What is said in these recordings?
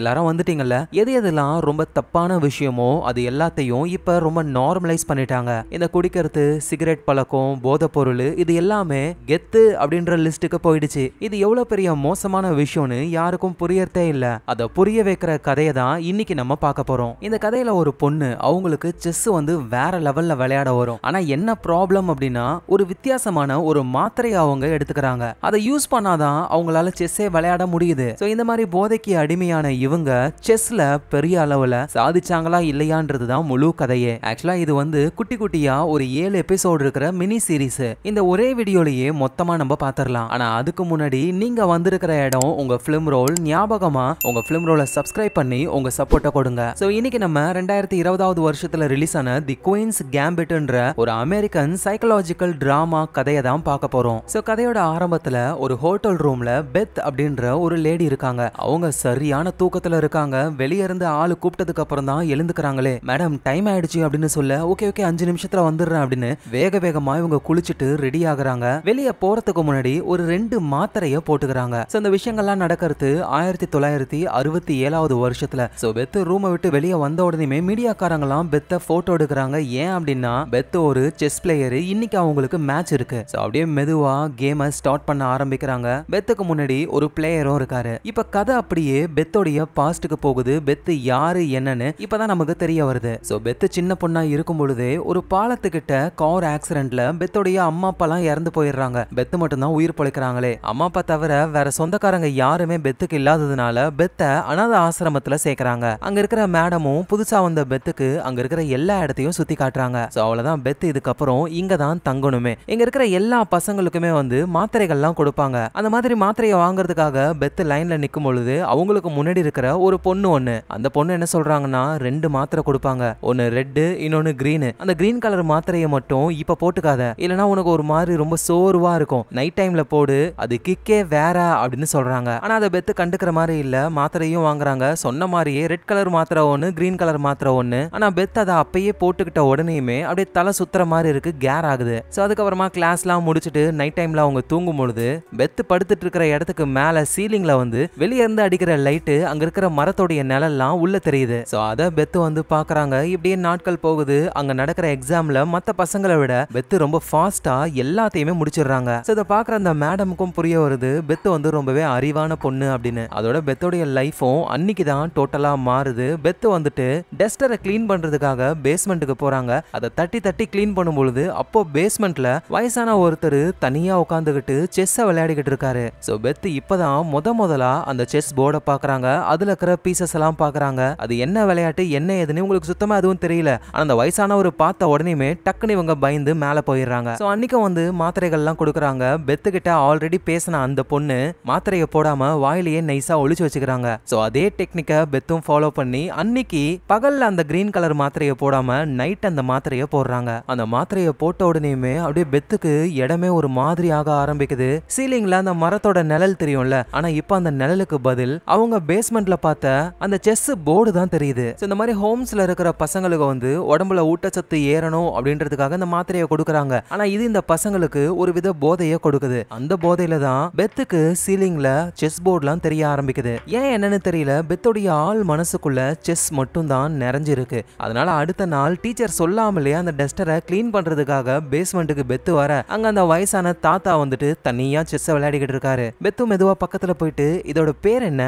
எல்லாரும் வந்துட்டீங்கல்ல, எது எதெல்லாம் ரொம்ப தப்பான விஷயமோ அது எல்லாத்தையும் இப்ப ரொம்ப நார்மலைஸ் பண்ணிட்டாங்க. இந்த குடிக்கிறது, சிகரெட் பழக்கம், போதை பொருள், இது எல்லாமே கெத்து அப்படின்ற லிஸ்ட்டுக்கு போயிடுச்சு. இது எவ்வளவு பெரிய மோசமான விஷயம்னு யாருக்கும் புரியறதே இல்ல. அதை புரிய வைக்கிற கதையை தான் இன்னைக்கு நம்ம பார்க்க போறோம். இந்த கதையில ஒரு பொண்ணு, அவங்களுக்கு செஸ் வந்து வேற லெவல்ல விளையாட வரும். ஆனா என்ன ப்ராப்ளம் அப்படின்னா, ஒரு வித்தியாசமான ஒரு மாத்திரையை அவங்க எடுத்துக்கிறாங்க. அதை யூஸ் பண்ணாதான் அவங்களால செஸ்ஸே விளையாட முடியுது. சோ இந்த மாதிரி போதைக்கு அடிமையான இவங்க செஸ்ல பெரிய அளவுல சாதிச்சாங்களா இல்லையான்றது தான் முழு கதையே. ஆக்சுவலா இது வந்து குட்டி குட்டியா ஒரு 7 எபிசோடு இருக்கிற மினி சீரிஸ். இந்த ஒரே வீடியோலயே மொத்தமா நம்ம பாத்திரலாம். ஆனா அதுக்கு முன்னாடி நீங்க வந்திருக்கிற இடம் உங்க பிலிம் ரோல், ஞாபகமா உங்க பிலிம் ரோலை சப்ஸ்கிரைப் பண்ணி உங்க சப்போர்ட்டை கொடுங்க. சோ இன்னைக்கு நம்ம 2020வது வருஷத்துல ரிலீஸ் ஆன தி குயின்ஸ் கேம்பிட்ன்ற ஒரு அமெரிக்கன் சைக்காலஜிக்கல் டிராமா கதையை தான் பார்க்க போறோம். சோ கதையோட ஆரம்பத்துல ஒரு ஹோட்டல் ரூம்ல பெத் அப்படின்ற ஒரு லேடி இருக்காங்க. அவங்க சரியான தூக்கத்துல இருக்காங்க. வெளியே இருந்து ஆளு கூப்பிட்டதுக்கு அப்புறம் தான் எழுந்துக்கிறாங்களே. மேடம் டைம் ஆயிடுச்சு அப்படின்னு சொல்ல, ஓகே 5 நிமிஷத்துல வந்துடுறேன் அப்படின்னு வேக வேகமா இவங்க குளிச்சுட்டு ரெடி ஆகுறாங்க. வெளியே போறதுக்கு முன்னாடி ஒரு 2 மாத்திரைய போட்டுக்கிறாங்க. சோ இந்த விஷயங்கள்லாம் நடக்கிறது 1967வது வருஷத்துல. சோ பெத் ரூமை விட்டு வெளியே வந்த உடனே மீடியாக்காரங்களாம் பெத்த போட்டோ எடுக்கிறாங்க. ஏன் அப்படின்னா பெத் ஒரு செஸ் பிளேயர், இன்னைக்கு அவங்களுக்கு மேட்ச் இருக்கு. சோ அப்படியே மெதுவா கேமை ஸ்டார்ட் பண்ண ஆரம்பிக்கிறாங்க. பெத்துக்கு முன்னாடி ஒரு பிளேயரும் இருக்காரு. இப்ப கதை அப்படியே பெத்தோடைய பாஸ்டுக்கு போகுது. பெத் யாரு என்னன்னு இப்பதான் நமக்கு தெரிய வருது. சோ பெத் சின்ன பொண்ணா இருக்கும் பொழுதே ஒரு பாலத்துக்கிட்ட கார் ஆக்சிடென்ட்ல பெத்தோடைய அம்மா அப்பாலாம் இறந்து போயிடுறாங்க. பெத் மட்டும் தான் உயிர் பொழைக்கிறாங்களே. அம்மா அப்பா தவிர வேற சொந்தக்காரங்க யாருமே பெத்துக்கு இல்லாததுனால பெத்த அனாத ஆசிரமத்துல சேர்க்கறாங்க. அங்க இருக்கிற மேடமும் புதுசா வந்த பெத்துக்கு அங்க இருக்கிற எல்லா இடத்தையும் சுத்தி காட்டுறாங்க. சோ அவ்வளவுதான், பெத் இதுக்கப்புறம் இங்க தான் தங்கணுமே. இங்க இருக்கிற எல்லா பசங்களுக்குமே வந்து மாத்திரைகள்லாம் கொடுப்பாங்க. அந்த மாதிரி மாத்திரையை வாங்குறதுக்காக பெத் லைன்ல நிக்கும் பொழுது அவங்களுக்கு முன்னாடி இருக்கிற ஒரு பொண்ணு ஒண்ணு, அந்த பொண்ணு என்ன சொல்றாங்கன்னா 2 மாத்திரை கொடுப்பாங்க. ஒன்னு ரெட், இன்னொன்னு கிரீன். அந்த கிரீன் கலர் மாத்திரையை மட்டும் இப்ப போட்டுக்காத, இல்லனா உனக்கு ஒரு மாதிரி ரொம்ப சோர்வா இருக்கும், நைட் டைம்ல போடு, அது கிக்கே வேற அப்படின்னு சொல்றாங்க. ஆனா அதை பெத் கண்டுக்கிற மாதிரி இல்ல. மாத்திரையும் வாங்குறாங்க. சொன்ன மாதிரியே ரெட் கலர் மாத்திரை ஒன்னு, கிரீன் கலர் மாத்திரை ஒன்னு. ஆனா பெத் அதை அப்பயே போட்டுக்கிட்ட உடனேயுமே அப்படியே தலை சுத்துற மாதிரி இருக்கு, கேர் ஆகுது. சோ அதுக்கப்புறமா கிளாஸ்லாம் முடிச்சுட்டு நைட் டைம்ல அவங்க தூங்கும் பொழுது பெத் படுத்துட்டு இருக்கிற இடத்துக்கு மேல சீலிங்ல வந்து வெளியே இருந்து அடிக்கிற லைட்டு அங்க இருக்கிற மரத்தோடைய நிழல்லாம் உள்ள தெரியுது. சோ அத பெத் வந்து பாக்குறாங்க. இப்படியே நாட்கள் போகுது. அங்க நடக்கிற எக்ஸாம்ல மத்த பசங்களை விட பெத் ரொம்ப ஃபாஸ்டா எல்லாத்தையுமே முடிச்சிடுறாங்க. சோ இத பாக்குற அந்த மேடமுக்கும் புரிய வருது பெத் வந்து ரொம்பவே அறிவான பொண்ணு அப்படின்னு. அதோட பெத்தோடைய லைஃபும் அன்னைக்கு தான் டோட்டலா மாறுது. பெத் வந்துட்டு டஸ்டரை கிளீன் பண்றதுக்காக பேஸ்மெண்ட்டுக்கு போறாங்க. அதை தட்டி தட்டி கிளீன் பண்ணும் பொழுது அப்போ பேஸ்மெண்ட்ல வயசான ஒருத்தர் தனியா உட்காந்துக்கிட்டு செஸ் விளையாடிக்கிட்டு இருக்காரு. சோ பெத் இப்பதான் முதலா அந்த செஸ் போர்டை பாக்குறாங்க. அதுல இருக்கிற பீசஸ் எல்லாம் பாக்குறாங்க. அது என்ன விளையாட்டு என்ன ஏதுன்னு உங்களுக்கு சுத்தமா எதுவும் தெரியல. ஆனா அந்த வயசானவர் பார்த்த உடனே டக்குன்னு இவங்க பயந்து மேல போயிடுறாங்க. சோ அன்னைக்கு வந்து மாத்திரைகள் எல்லாம் கொடுக்குறாங்க. பெத்து கிட்ட ஆல்ரெடி பேசின அந்த பொண்ணு மாத்திரையை போடாம வாயிலேயே நைஸா ஒளிச்சு வச்சுக்கிறாங்க. சோ அதே டெக்னிக்க பெத்தும் ஃபாலோ பண்ணி அன்னைக்கு பகல்ல அந்த கிரீன் கலர் மாத்திரையை போடாம நைட் அந்த மாத்திரையை போடுறாங்க. அந்த மாத்திரையை போட்ட உடனேயுமே அப்படியே பெத்துக்கு இடமே ஒரு மாதிரி ஆக ஆரம்பிக்குது. சீலிங்ல அந்த மரத்தோட நிழல் தெரியும்ல, ஆனா இப்ப அந்த நிழலுக்கு பதில் அவங்க பேஸ்மெண்ட்ல பார்த்த அந்த செஸ் போர்டு தான் தெரியுது. இந்த மாதிரி ஹோம்ஸ்ல இருக்கிற பசங்களுக்கு வந்து உடம்புல ஊட்டச்சத்து ஏறணும் அப்படின்றதுக்காக இந்த மாத்திரையை கொடுக்கறாங்க. ஆனா இது இந்த பசங்களுக்கு ஒரு வித போதையை கொடுக்குது. அந்த போதையில தான் பெத்துக்கு சீலிங்ல செஸ் போர்டுலாம் தெரிய ஆரம்பிக்குது. ஏன் என்னன்னு தெரியல, பெத்தோடைய ஆள் மனசுக்குள்ள செஸ் மட்டும் தான் நிறைஞ்சிருக்கு. அதனால அடுத்த நாள் டீச்சர் சொல்லாமலே அந்த டஸ்டரை கிளீன் பண்றதுக்காக பேஸ்மெண்ட்டுக்கு பெத்து வர அங்க அந்த வயசான தாத்தா வந்துட்டு தனியா செஸ் விளையாடிக்கிட்டு இருக்காரு. பெத்து மெதுவா பக்கத்துல போயிட்டு இதோட பேர் என்ன?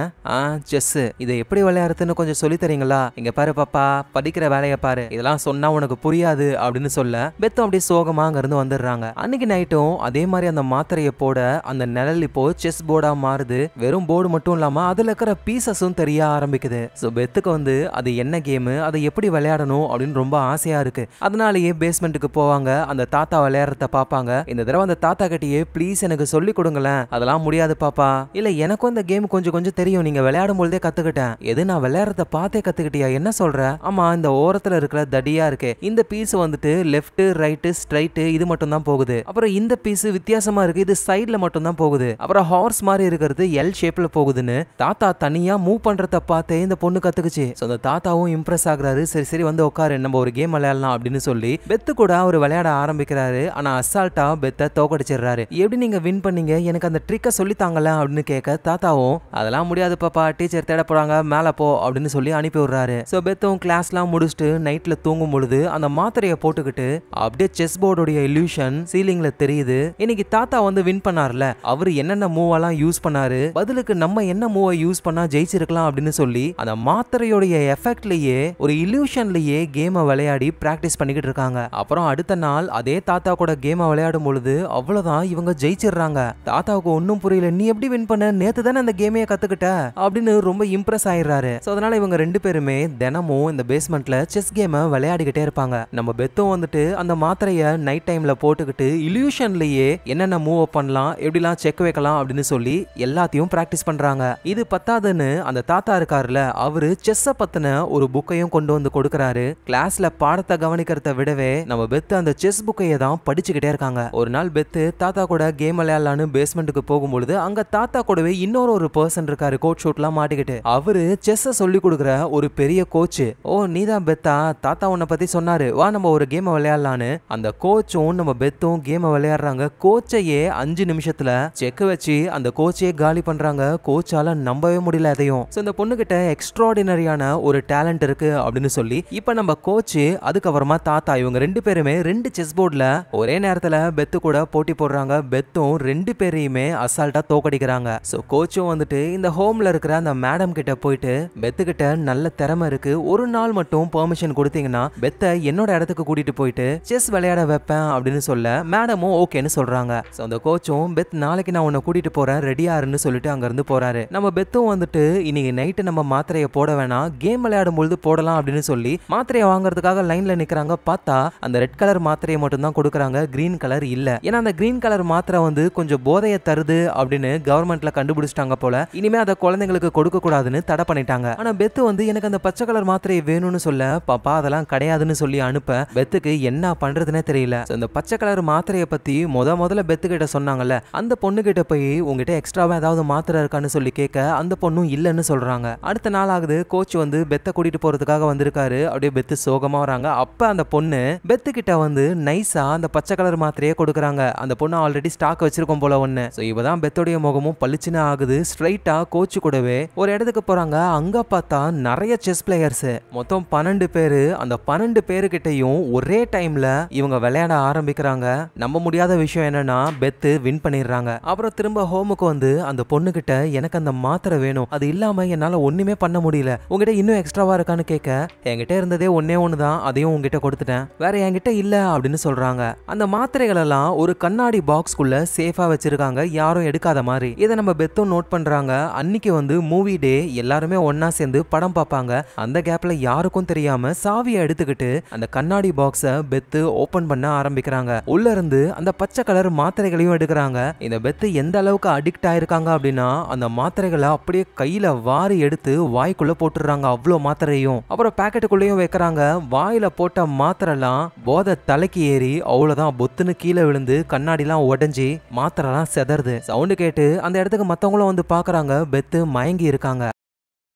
செஸ். இதை எப்படி விளையாடுறதுன்னு கொஞ்சம் சொல்லி தரீங்களா? இங்க பாரு பாப்பா, படிக்கிற வேலையை பாரு, இதெல்லாம் சொன்னா உனக்கு புரியாது அப்படின்னு சொல்ல பெத்தும் அப்படியே சோகமா அங்க இருந்து வந்துடுறாங்க. அன்னைக்கு நைட்டும் அதே மாதிரி அந்த மாத்திரையை போட அந்த நிழல் இப்போ செஸ் போர்டா மாறுது. வெறும் போர்டு மட்டும் இல்லாம அதுல இருக்கிற பீசஸும் தெரிய ஆரம்பிக்குது. சோ பெத்துக்கு வந்து அது என்ன கேம், அதை எப்படி விளையாடணும் அப்படின்னு ரொம்ப ஆசையா இருக்கு. அதனாலேயே பேஸ்மெண்ட்டுக்கு போவாங்க. அந்த தாத்தா விளையாடுறத பாப்பாங்க. இந்த தடவை அந்த தாத்தா கிட்டயே ப்ளீஸ் எனக்கு சொல்லி கொடுங்களேன். அதெல்லாம் முடியாது பாப்பா. இல்ல எனக்கும் இந்த கேம் கொஞ்சம் தெரியும், நீங்க விளையாடும் பொழுதே கத்துக்கிட்டேன். எது நான் விளையாடுறத பார்த்தே கத்துக்கிட்டியா? என்ன சொல்ற? ஆமா, இந்த ஓரத்துல இருக்கிற தடியா இருக்கு, இந்த பீஸ் வந்துட்டு லெஃப்ட் ரைட் ஸ்ட்ரைட் இது மட்டும் தான் போகுது. அப்புறம் இந்த பீஸ் வித்தியாசமா இருக்கு, இது சைடுல மட்டும் தான் போகுது. அப்புறம் ஹார்ஸ் மாதிரி இருக்கிறது எல் ஷேப்ல போகுதுன்னு தாத்தா தனியா மூவ் பண்றத பார்த்தே இந்த பொண்ணு கத்துக்குச்சு. அந்த தாத்தாவும் இம்ப்ரெஸ் ஆகுறாரு. சரி வந்து உட்காரு, நம்ம ஒரு கேம் விளையாடலாம் அப்படின்னு சொல்லி பெத்து கூட அவர் விளையாட ஆரம்பிக்கிறாரு. ஆனா அசால்ட்டா பெத்த தோக்கடிச்சிடுறாரு. எப்படி நீங்க வின் பண்ணீங்க, எனக்கு அந்த ட்ரிக்க சொல்லித்தாங்கல அப்படின்னு கேட்க தாத்தாவும் அதெல்லாம் முடியாது பாப்பா, டீச்சர் டீச்சர் தேட போறாங்க, மேல போ அப்படின்னு சொல்லி அனுப்பி விடுறாரு. சோ பெத்தும் கிளாஸ்லாம் முடிச்சுட்டு நைட்ல தூங்கும் பொழுது அந்த மாத்திரையை போட்டுக்கிட்டு அப்படியே செஸ் போர்டுடைய இல்யூஷன் சீலிங்ல தெரியுது. இன்னைக்கு தாத்தா வந்து வின் பண்ணார்ல, அவரு என்னென்ன மூவ் எல்லாம் யூஸ் பண்ணாரு, பதிலுக்கு நம்ம என்ன மூவ யூஸ் பண்ணா ஜெயிச்சிருக்கலாம் அப்படின்னு சொல்லி அந்த மாத்திரையோடைய எஃபெக்ட்லயே ஒரு இல்யூஷன்லயே கேமை விளையாடி பிராக்டிஸ் பண்ணிக்கிட்டு இருக்காங்க. அப்புறம் அடுத்த நாள் அதே தாத்தா கூட கேமை விளையாடும் பொழுது அவ்வளவுதான் இவங்க ஜெயிச்சிடுறாங்க. தாத்தாவுக்கு ஒன்னும் புரியல, நீ எப்படி வின் பண்ண, நேத்து தானே அந்த கேமையை கத்துக்கிட்ட அப்படின்னு ரொம்ப இம்ப்ரெஸ் ஆயிடுறாரு. சோ அதனால இவங்க ரெண்டு பேருமே தினமும் இந்த பேஸ்மெண்ட்ல செஸ் கேமை விளையாடிக்கிட்டே இருப்பாங்க. நம்ம பெத்தும் வந்துட்டு அந்த மாத்திரைய நைட் டைம்ல போட்டுக்கிட்டு இல்யூஷன்லயே என்னென்ன மூவ் பண்ணலாம், எப்படிலாம் செக் வைக்கலாம் அப்படின்னு சொல்லி எல்லாத்தையும் பிராக்டிஸ் பண்றாங்க. இது பத்தாதுன்னு அந்த தாத்தா இருக்காருல, அவரு செஸ்ஸ பத்தின ஒரு புக்கையும் கொண்டு வந்து கொடுக்கறாரு. கிளாஸ்ல பாடத்தை கவனிக்கிறத விடவே நம்ம பெத்து அந்த செஸ் புக்கையை தான் படிச்சுக்கிட்டே இருக்காங்க. ஒரு நாள் பெத்து தாத்தா கூட கேம் விளையாடலான்னு பேஸ்மெண்ட்டுக்கு போகும்பொழுது அங்க தாத்தா கூடவே இன்னொரு பர்சன் இருக்காரு, கோட் ஷூட்லாம் மாட்டிக்கிட்டு. அவரு செஸ்ஸ சொல்லி கொடுக்குற ஒரு பெரிய கோச். ஓ நீதான் பெத்தா, தாத்தா உன்னை பத்தி சொன்னாரு, வா நம்ம ஒரு கேம் விளையாடலான்னு அந்த கோச்சும் நம்ம பெத்தும் கேம் விளையாடுறாங்க. கோச்சையே 5 நிமிஷத்துல செக் வச்சு அந்த கோச்சையே காலி பண்றாங்க. கோச்சால நம்பவே முடியல எதையும். இந்த பொண்ணு கிட்ட எக்ஸ்ட்ராடினரியான ஒரு டேலண்ட் இருக்கு அப்படின்னு சொல்லி இப்ப நம்ம கோச் அதுக்கப்புறமா தாத்தா இவங்க ரெண்டு பேருமே 2 செஸ் போர்டுல ஒரே நேரத்துல பெத்து கூட போட்டி போடுறாங்க. பெத்தும் 2 பேரையுமே அசால்ட்டா தோக்கடிக்கிறாங்க. சோ கோச்சும் வந்துட்டு இந்த ஹோம்ல இருக்கிற அந்த மேடம் கிட்ட போயிட்டு பெத்து கிட்ட நல்ல திறமை இருக்கு, ஒரு நாள் மட்டும் பெர்மிஷன் கொடுத்தீங்கன்னா பெத்த என்னோட இடத்துக்கு கூட்டிட்டு போயிட்டு செஸ் விளையாட வைப்பேன் அப்படின்னு சொல்ல மேடமும் ஓகேன்னு சொல்றாங்க. சோ அந்த கோச்சும் பெத் நாளைக்கு நான் உன்னை கூட்டிட்டு போறேன், ரெடியாருன்னு சொல்லிட்டு அங்க இருந்து போறாரு. நம்ம பெத்தும் வந்துட்டு இன்னைக்கு நைட்டு நம்ம மாத்திரையை போட வேணாம், கேம் விளையாடும் பொழுது போடலாம் அப்படின்னு சொல்லி மாத்திரையை வாங்குறதுக்காக லைன்ல நிக்கிறாங்க. பார்த்தா அந்த ரெட் கலர் மாத்திரையை மட்டும் தான் கொடுக்கறாங்க, கிரீன் கலர் இல்ல. ஏன்னா அந்த கிரீன் கலர் மாத்திரை வந்து கொஞ்சம் போதையை தருது அப்படின்னு கவர்மெண்ட்ல கண்டுபிடிச்சிட்டாங்க போல. இனிமே அதை குழந்தைங்களுக்கு கொடுக்க கூடாதுன்னு தடை பண்ணிட்டாங்க. ஆனா பெத்து வந்து எனக்கு அந்த பச்சை கலர் மாத்திரை வேணும்னு சொல்ல பாப்பா அதெல்லாம் கிடையாதுன்னு சொல்லி அனுப்ப பெத்துக்கு என்ன பண்றதுன்னே தெரியல. இந்த பச்சை கலர் மாத்திரையை பத்தி முதல்ல பெத்து கிட்ட சொன்னாங்கல்ல, அந்த பொண்ணு கிட்ட போய் உங்ககிட்ட எக்ஸ்ட்ராவா ஏதாவது மாத்திரை இருக்கான்னு சொல்லி கேட்க அந்த பொண்ணும் இல்லன்னு சொல்றாங்க. அடுத்த நாள் ஆகுது, கோச் வந்து பெத்த கூட்டிட்டு போறதுக்காக வந்திருக்காரு. அப்படியே பெத்து சோகமா வராங்க. அப்ப அந்த பொண்ணு பெத்து கிட்ட வந்து நைஸா அந்த பச்சை கலர் மாத்திரையே கொடுக்கறாங்க. அந்த பொண்ணு ஆல்ரெடி ஸ்டாக் வச்சிருக்கோம் போல ஒண்ணு. சோ இவதான் பெத்தோடைய முகமும் பளிச்சுன்னு ஆகுது. ஸ்ட்ரைட்டா கோச் கூடவே ஒரு இடத்துக்கு போறாங்க. அங்க பார்த்தா நிறைய செஸ் பிளேயர்ஸ், மொத்தம் 12 பேரு. அந்த 12 பேருக்கிட்டையும் ஒரே டைம்ல இவங்க விளையாட ஆரம்பிக்கிறாங்க. நம்ப முடியாத விஷயம் என்னன்னா பெத்து வின் பண்ணிடுறாங்க. அப்புறம் திரும்ப ஹோமுக்கு வந்து அந்த பொண்ணு கிட்ட எனக்கு அந்த மாத்திரை வேணும், அது இல்லாம என்னால ஒண்ணுமே பண்ண முடியல, உங்ககிட்ட இன்னும் எக்ஸ்ட்ராவா இருக்கான்னு கேட்க என்கிட்ட இருந்ததே ஒன்னே ஒண்ணுதான், அதையும் உங்ககிட்ட கொடுத்துட்டேன், வேற என்கிட்ட இல்ல அப்படின்னு சொல்றாங்க. அந்த மாத்திரைகள் எல்லாம் ஒரு கண்ணாடி பாக்ஸ்குள்ள சேஃபா வச்சிருக்காங்க, யாரும் எடுக்காத மாதிரி. இதை நம்ம பெத்தும் நோட் பண்றாங்க. அன்னைக்கு வந்து மூவி டே, எல்லாருமே ஒன்னா சேர்ந்து படம் பார்ப்பாங்க. அந்த கேப்ல யாருக்கும் தெரியாம சாவியை எடுத்துக்கிட்டு அந்த கண்ணாடி பாக்ஸ பெத்து ஓபன் பண்ண ஆரம்பிக்கிறாங்க. உள்ள இருந்து அந்த பச்சை கலர் மாத்திரைகளையும் எடுக்கிறாங்க. இந்த பெத்து எந்த அளவுக்கு அடிக்ட் ஆயிருக்காங்க அப்படின்னா அந்த மாத்திரைகளை அப்படியே கையில வாரி எடுத்து வாய்க்குள்ள போட்டுறாங்க, அவ்வளோ மாத்திரையும். அப்புறம் பாக்கெட்டுக்குள்ளேயும் வைக்கிறாங்க. வாயில போட்ட மாத்திரைலாம் போதை தலைக்கு ஏறி அவ்வளவுதான் பொத்துன்னு கீழே விழுந்து கண்ணாடிலாம் உடைஞ்சி மாத்திரைலாம் செதறுது. சவுண்டு கேட்டு அந்த இடத்துக்கு மத்தவங்களும் வந்து பாக்குறாங்க. பெத்து மயங்கி இருக்காங்க.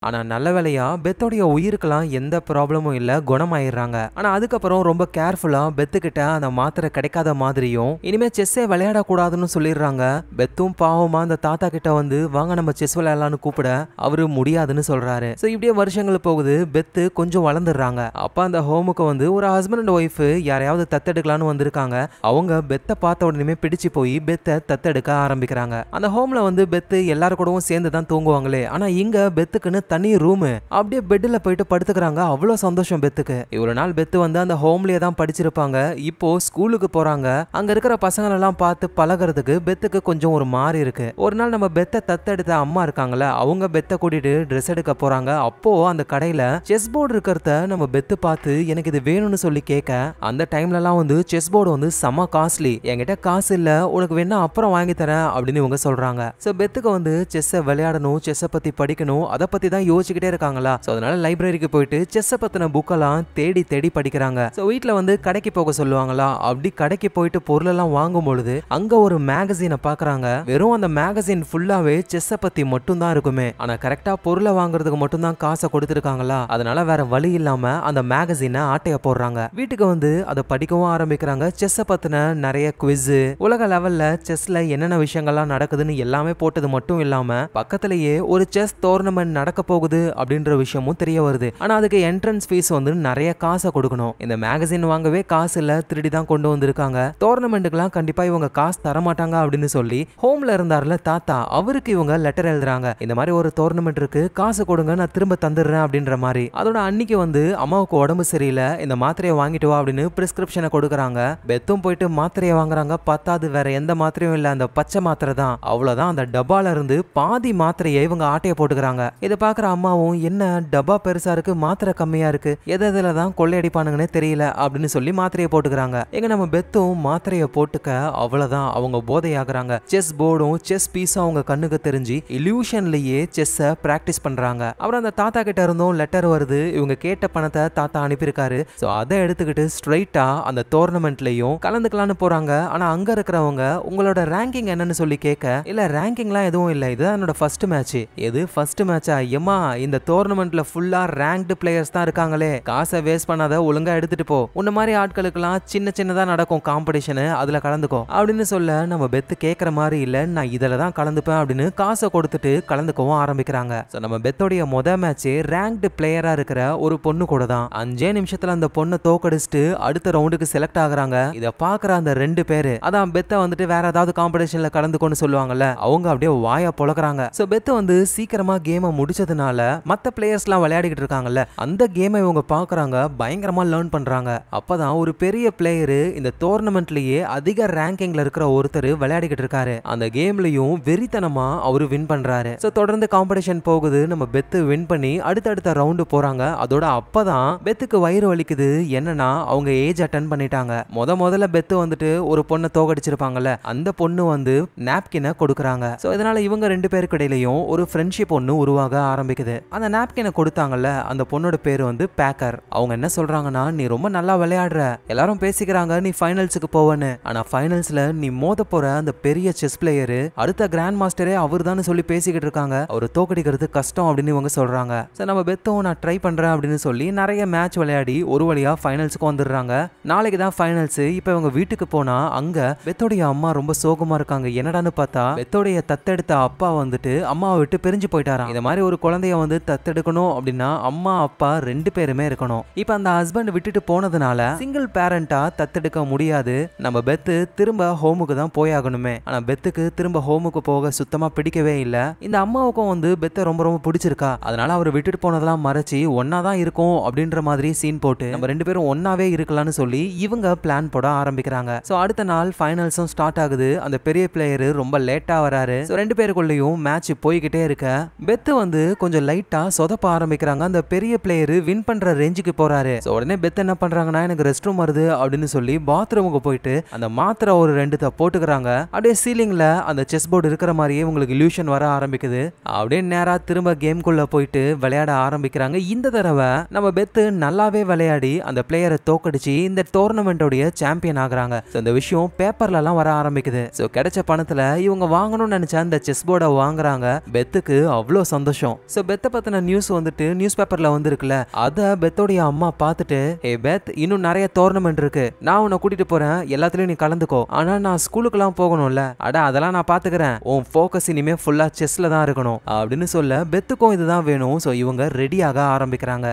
ஆனா நல்ல வேலையா பெத்தோடைய உயிருக்கெல்லாம் எந்த ப்ராப்ளமும் இல்ல, குணமாயிடுறாங்க. ஆனா அதுக்கப்புறம் ரொம்ப கேர்ஃபுல்லா பெத்துக்கிட்ட அந்த மாத்திரை கிடைக்காத மாதிரியும் இனிமே செஸ்ஸே விளையாடக்கூடாதுன்னு சொல்லிடுறாங்க. பெத்தும் பாவமா அந்த தாத்தா கிட்ட வந்து வாங்க நம்ம செஸ் விளையாடலான்னு கூப்பிட அவரு முடியாதுன்னு சொல்றாரு. சோ இப்படியே வருஷங்கள் போகுது. பெத்து கொஞ்சம் வளர்ந்துடுறாங்க. அப்ப அந்த ஹோமுக்கு வந்து ஒரு ஹஸ்பண்ட் அண்ட் ஒய்ஃப் யாரையாவது தத்தெடுக்கலான்னு வந்திருக்காங்க. அவங்க பெத்தை பார்த்த உடனே பிடிச்சு போய் பெத்தை தத்தெடுக்க ஆரம்பிக்கிறாங்க. அந்த ஹோம்ல வந்து பெத்து எல்லாரும் கூடவும் சேர்ந்து தான் தூங்குவாங்களே, ஆனா இங்க பெத்துக்குன்னு தனி ரூம், அப்படியே பெட்ல போயிட்டு படுத்துக்கிறாங்க. அவ்வளவு சந்தோஷம் பெத்துக்கு. இவ்வளவு நாள் பெத்து வந்து அந்த ஹோம்லயே தான் படிச்சிருப்பாங்க. இப்போ ஸ்கூலுக்கு போறாங்க. அங்க இருக்கிற பசங்க எல்லாம் பார்த்து பழகிறதுக்கு பெத்துக்கு கொஞ்சம் ஒரு மாறி இருக்கு. ஒரு நாள் நம்ம பெத்தை தத்தெடுத்த அம்மா இருக்காங்கல்ல, அவங்க பெத்தை கூட்டிட்டு ட்ரெஸ் எடுக்க போறாங்க. அப்போ அந்த கடையில செஸ் போர்டு இருக்கிறத நம்ம பெத்து பார்த்து எனக்கு இது வேணும்னு சொல்லி கேட்க அந்த டைம்ல எல்லாம் வந்து செஸ் போர்டு வந்து செம காஸ்ட்லி, என்கிட்ட காசு இல்ல, உனக்கு வேணா அப்புறம் வாங்கி தரேன் அப்படின்னு இவங்க சொல்றாங்க. சோ பெத்துக்கு வந்து செஸ்ஸை விளையாடணும், செஸ்ஸை பத்தி படிக்கணும், அதை பத்தி தான் யோசிச்சுக்கிட்டே இருக்காங்களா. சோ அதனால லைப்ரரிக்கு போயிட்டு செஸ் பத்தின புக்கெல்லாம் தேடி தேடி படிக்கிறாங்க. சோ வீட்ல வந்து கடைக்கு போக சொல்லுவாங்களா, அப்படி கடைக்கு போயிட்டு பொருள் எல்லாம் வாங்கும் பொழுது அங்க ஒரு மேகசினை பாக்குறாங்க. வெறும் அந்த மேகசின் ஃபுல்லாவே செஸ் பத்தி மட்டும் தான் இருக்குமே. ஆனா கரெக்டா பொருளை வாங்குறதுக்கு மட்டும் தான் காசை கொடுத்திருக்காங்களா. அதனால வேற வழி இல்லாம அந்த மேகசினை ஆட்டைய போடுறாங்க. வீட்டுக்கு வந்து அதை படிக்கவும் ஆரம்பிக்கிறாங்க. செஸ் பத்தின நிறைய குவிஸ், உலக லெவல்ல செஸ்ல என்னென்ன விஷயங்கள்லாம் நடக்குதுன்னு எல்லாமே போட்டது மட்டும் இல்லாம பக்கத்திலேயே ஒரு செஸ் டோர்னமெண்ட் நடக்க போகுது அப்படின்ற விஷயமும் தெரிய வருது. ஆனா அதுக்கு என்ட்ரன்ஸ் ஃபீஸ் வந்து நிறைய காசை கொடுக்கணும். இந்த மேகசின் வாங்கவே காசு இல்ல, திருடி தான் கொண்டு வந்திருக்காங்க. டோர்னமெண்ட்டுக்குலாம் கண்டிப்பா இவங்க காசு தர மாட்டாங்க அப்படின்னு சொல்லி ஹோம்ல இருந்தார்ல தாத்தா, அவருக்கு இவங்க லெட்டர் எழுதுறாங்க. இந்த மாதிரி ஒரு டோர்னமெண்ட் இருக்கு, காசு கொடுங்க, நான் திரும்ப தந்துடுறேன் அப்படின்ற மாதிரி. அதோட அன்னைக்கு வந்து அம்மாவுக்கு உடம்பு சரியில்லை, இந்த மாத்திரையை வாங்கிட்டு வா அப்படின்னு பிரிஸ்கிரிப்ஷனை கொடுக்குறாங்க. பெத்தும் போயிட்டு மாத்திரையை வாங்குறாங்க. பத்தாது வேற எந்த மாத்திரையும் இல்ல, அந்த பச்சை மாத்திரை தான். அவ்வளவுதான், அந்த டப்பால இருந்து பாதி மாத்திரையை இவங்க ஆட்டைய போட்டுக்கிறாங்க. இதை பாக்குற அம்மாவும், என்ன டப்பா பெருசா இருக்கு, மாத்திரை கம்மியா இருக்கு, எதுல தான் கொள்ளையடிப்பானுங்கன்னே தெரியல அப்படின்னு சொல்லி மாத்திரையை போட்டுக்கிறாங்க. எங்க நம்ம பெத்தும் மாத்திரையை போட்டுக்க அவ்வளவுதான், அவங்க போதையாகிறாங்க. செஸ் போர்டும் செஸ் பீஸும் அவங்க கண்ணுக்கு தெரிஞ்சு இல்யூஷன்லயே செஸ்ஸை பிராக்டிஸ் பண்றாங்க. அப்புறம் அந்த தாத்தா கிட்ட இருந்தும் லெட்டர் வருது, இவங்க கேட்ட பணத்தை தாத்தா அனுப்பியிருக்காரு. ஸோ அதை எடுத்துக்கிட்டு ஸ்ட்ரைட்டா அந்த டோர்னமெண்ட்லயும் கலந்துக்கலான்னு போறாங்க. ஆனா அங்க இருக்கிறவங்க உங்களோட ரேங்கிங் என்னன்னு சொல்லி கேட்க, இல்ல ரேங்கிங்லாம் எதுவும் இல்லை, இதுதான் என்னோட ஃபர்ஸ்ட் மேட்ச். எது ஃபர்ஸ்ட் மேட்சா? ஏமா இந்த டோர்னமெண்ட்ல ஃபுல்லா ரேங்க்டு பிளேயர்ஸ் தான் இருக்காங்களே, காசை வேஸ்ட் பண்ணாத, ஒழுங்கா எடுத்துட்டு போ. உன்ன மாதிரி ஆட்களுக்கெல்லாம் சின்ன சின்னதா நடக்கும் காம்படிஷன், அதுல கலந்துக்கோ அப்படின்னு சொல்ல, நம்ம பெத்து கேட்கற மாதிரி இல்ல, நான் இதுல தான் கலந்துப்பேன் அப்படின்னு காசை கொடுத்துட்டு கலந்துக்கவும் ஆரம்பிக்கிறாங்க. ஸோ நம்ம பெத்தோடைய முதல் மேட்ச் ரேங்க்டு பிளேயரா இருக்கிற ஒரு பொண்ணு கூட தான். 5 நிமிஷத்துல அந்த பொண்ணை தோக்கடிச்சுட்டு அடுத்த ரவுண்டுக்கு செலக்ட் ஆகுறாங்க. இதை பாக்குற அந்த 2 பேரு, அதான் பெத்த வந்துட்டு வேற ஏதாவது காம்படிஷன்ல கலந்துக்கோன்னு சொல்லுவாங்கல்ல, அவங்க அப்படியே வாயா பொளக்குறாங்க. ஸோ பெத்த வந்து சீக்கிரமா கேமை முடிச்சதுனால மத்த பிளேயர்ஸ்லாம் விளையாடிக்கிட்டு இருக்காங்கல்ல, அந்த கேமை இவங்க பாக்குறாங்க, பயங்கரமா லேர்ன் பண்றாங்க. அப்பதான் ஒரு பெரிய பிளேயரு, இந்த டோர்னமெண்ட்லயே அதிக ரேங்கிங்ல இருக்கிற ஒருத்தர் விளையாடிக்கிட்டு இருக்காரு. அந்த கேம்லயும் வெறித்தனமா அவரு வின் பண்றாரு. ஸோ தொடர்ந்து காம்படிஷன் போகுது. நம்ம பெத்து வின் பண்ணி அடுத்தடுத்த ரவுண்டு போறாங்க. அதோட அப்பதான் பெத்துக்கு வயிறு வலிக்குது. என்னன்னா அவங்க ஏஜ் அட்டன் பண்ணிட்டாங்க. முதல்ல பெத்து வந்துட்டு ஒரு பொண்ணை தோக்கடிச்சிருப்பாங்கல்ல, அந்த பொண்ணு வந்து நாப்கினை கொடுக்குறாங்க. ஸோ இதனால இவங்க 2 பேருக்கு இடையிலையும் ஒரு ஃப்ரெண்ட்ஷிப் ஒன்று உருவாக ஆரம்பிக்குது. அந்த நாப்கினை கொடுத்தாங்கல்ல, அந்த பொண்ணோட பேரு வந்து பேக்கர். அவங்க என்ன சொல்றாங்கன்னா, நீ ரொம்ப நல்லா விளையாடுற, எல்லாரும் பேசிக்கிறாங்க நீ ஃபைனல்ஸுக்கு போவன்னு. ஆனா ஃபைனல்ஸ்ல நீ மோத போற அந்த பெரிய செஸ் பிளேயரு, அடுத்த கிராண்ட் மாஸ்டரே அவர் தான் சொல்லி பேசிக்கிட்டு இருக்காங்க, அவர் தோக்கடிக்கிறது கஷ்டம் அப்படின்னு இவங்க சொல்றாங்க. சோ நம்ம பெத்தும் நான் ட்ரை பண்றேன் அப்படின்னு சொல்லி நிறைய மேட்ச் விளையாடி ஒரு வழியா ஃபைனல்ஸ்க்கு வந்துடுறாங்க. நாளைக்கு தான் ஃபைனல்ஸ். இப்போ இவங்க வீட்டுக்கு போனா அங்க பெத்தோடைய அம்மா ரொம்ப சோகமா இருக்காங்க. என்னடான்னு பார்த்தா பெத்தோடைய தத்தெடுத்த அப்பா வந்துட்டு அம்மாவை விட்டு பிரிஞ்சு போயிட்டாராம். இந்த மாதிரி ஒரு குழந்தைய வந்து தத்தெடுக்கணும் அப்படின்னா அம்மா அப்பா 2 பேருமே இருக்கணும். இப்போ அந்த ஹஸ்பண்ட் விட்டுட்டு போனதுனால சிங்கிள் பேரண்டா தத்தெடுக்க முடியாது. நம்ம பெத்து திரும்ப ஹோமுக்கு தான் போயாகணுமே. ஆனா பெத்துக்கு திரும்ப ஹோமுக்கு போக சுத்தமா பிடிக்கவே இல்ல. இந்த அம்மாவுக்கும் வந்து பெத்த ரொம்ப ரொம்ப பிடிச்சிருக்கா. அதனால அவர் விட்டுட்டு போனதெல்லாம் மறைச்சி ஒன்னா தான் இருக்கும் அப்படின்ற மாதிரி சீன் போட்டு நம்ம 2 பேரும் ஒன்னாவே இருக்கலாம்னு சொல்லி இவங்க பிளான் போட ஆரம்பிக்கிறாங்க. சோ அடுத்த நாள் ஃபைனல்ஸும் ஸ்டார்ட் ஆகுது. அந்த பெரிய பிளேயர் ரொம்ப லேட்டா வராரு. சோ 2 பேருக்குள்ளேயும் மேட்ச் போய்கிட்டே இருக்க பெத்து வந்து கொஞ்சம் லைட்டா சொதப்ப ஆரம்பிக்கிறாங்க. அந்த பெரிய பிளேயர் வின் பண்ற ரேஞ்சுக்கு போறாரு. சோ உடனே பெத் என்ன பண்றாங்கன்னா, எனக்கு ரெஸ்ட் ரூம் வருது அப்படின்னு சொல்லி பாத்ரூமுக்கு போயிட்டு அந்த மாத்திரை ஒரு 2 போட்டுக்கிறாங்க. அப்படியே சீலிங்ல அந்த செஸ் போர்டு இருக்கிற மாதிரியே உங்களுக்கு இல்யூஷன் வர ஆரம்பிக்குது. அப்படியே நேரா திரும்ப கேம்குள்ள போயிட்டு விளையாட ஆரம்பிக்கிறாங்க. இந்த தடவை நம்ம பெத்து நல்லாவே விளையாடி அந்த பிளேயரை தோக்கடிச்சு இந்த டோர்னமெண்டோடைய சாம்பியன் ஆகுறாங்க. இந்த விஷயம் பேப்பர்ல எல்லாம் வர ஆரம்பிக்குது. சோ கிடைச்ச பணத்துல இவங்க வாங்கணும்னு நினைச்ச அந்த செஸ் போர்டை வாங்குறாங்க. பெத்துக்கு அவ்வளோ சந்தோஷம். சோ பெத்த பத்தின நியூஸ் வந்துட்டு நியூஸ் பேப்பர்ல வந்துருக்குல்ல, அத பெத்தோடைய அம்மா பார்த்துட்டு, ஏ பெத், இன்னும் நிறைய டோர்னமெண்ட் இருக்கு, நான் உன்னை கூட்டிட்டு போறேன், எல்லாத்துலயும் நீ கலந்துக்கோ, ஆனா நான் ஸ்கூலுக்குலாம் போகணும்ல, அட அதெல்லாம் நான் பாத்துக்கிறேன், உன் ஃபோக்கஸ் இனிமே ஃபுல்லா செஸ்ல தான் இருக்கணும் அப்படின்னு சொல்ல பெத்துக்கும் இதுதான் வேணும். சோ இவங்க ரெடியாக ஆரம்பிக்கிறாங்க.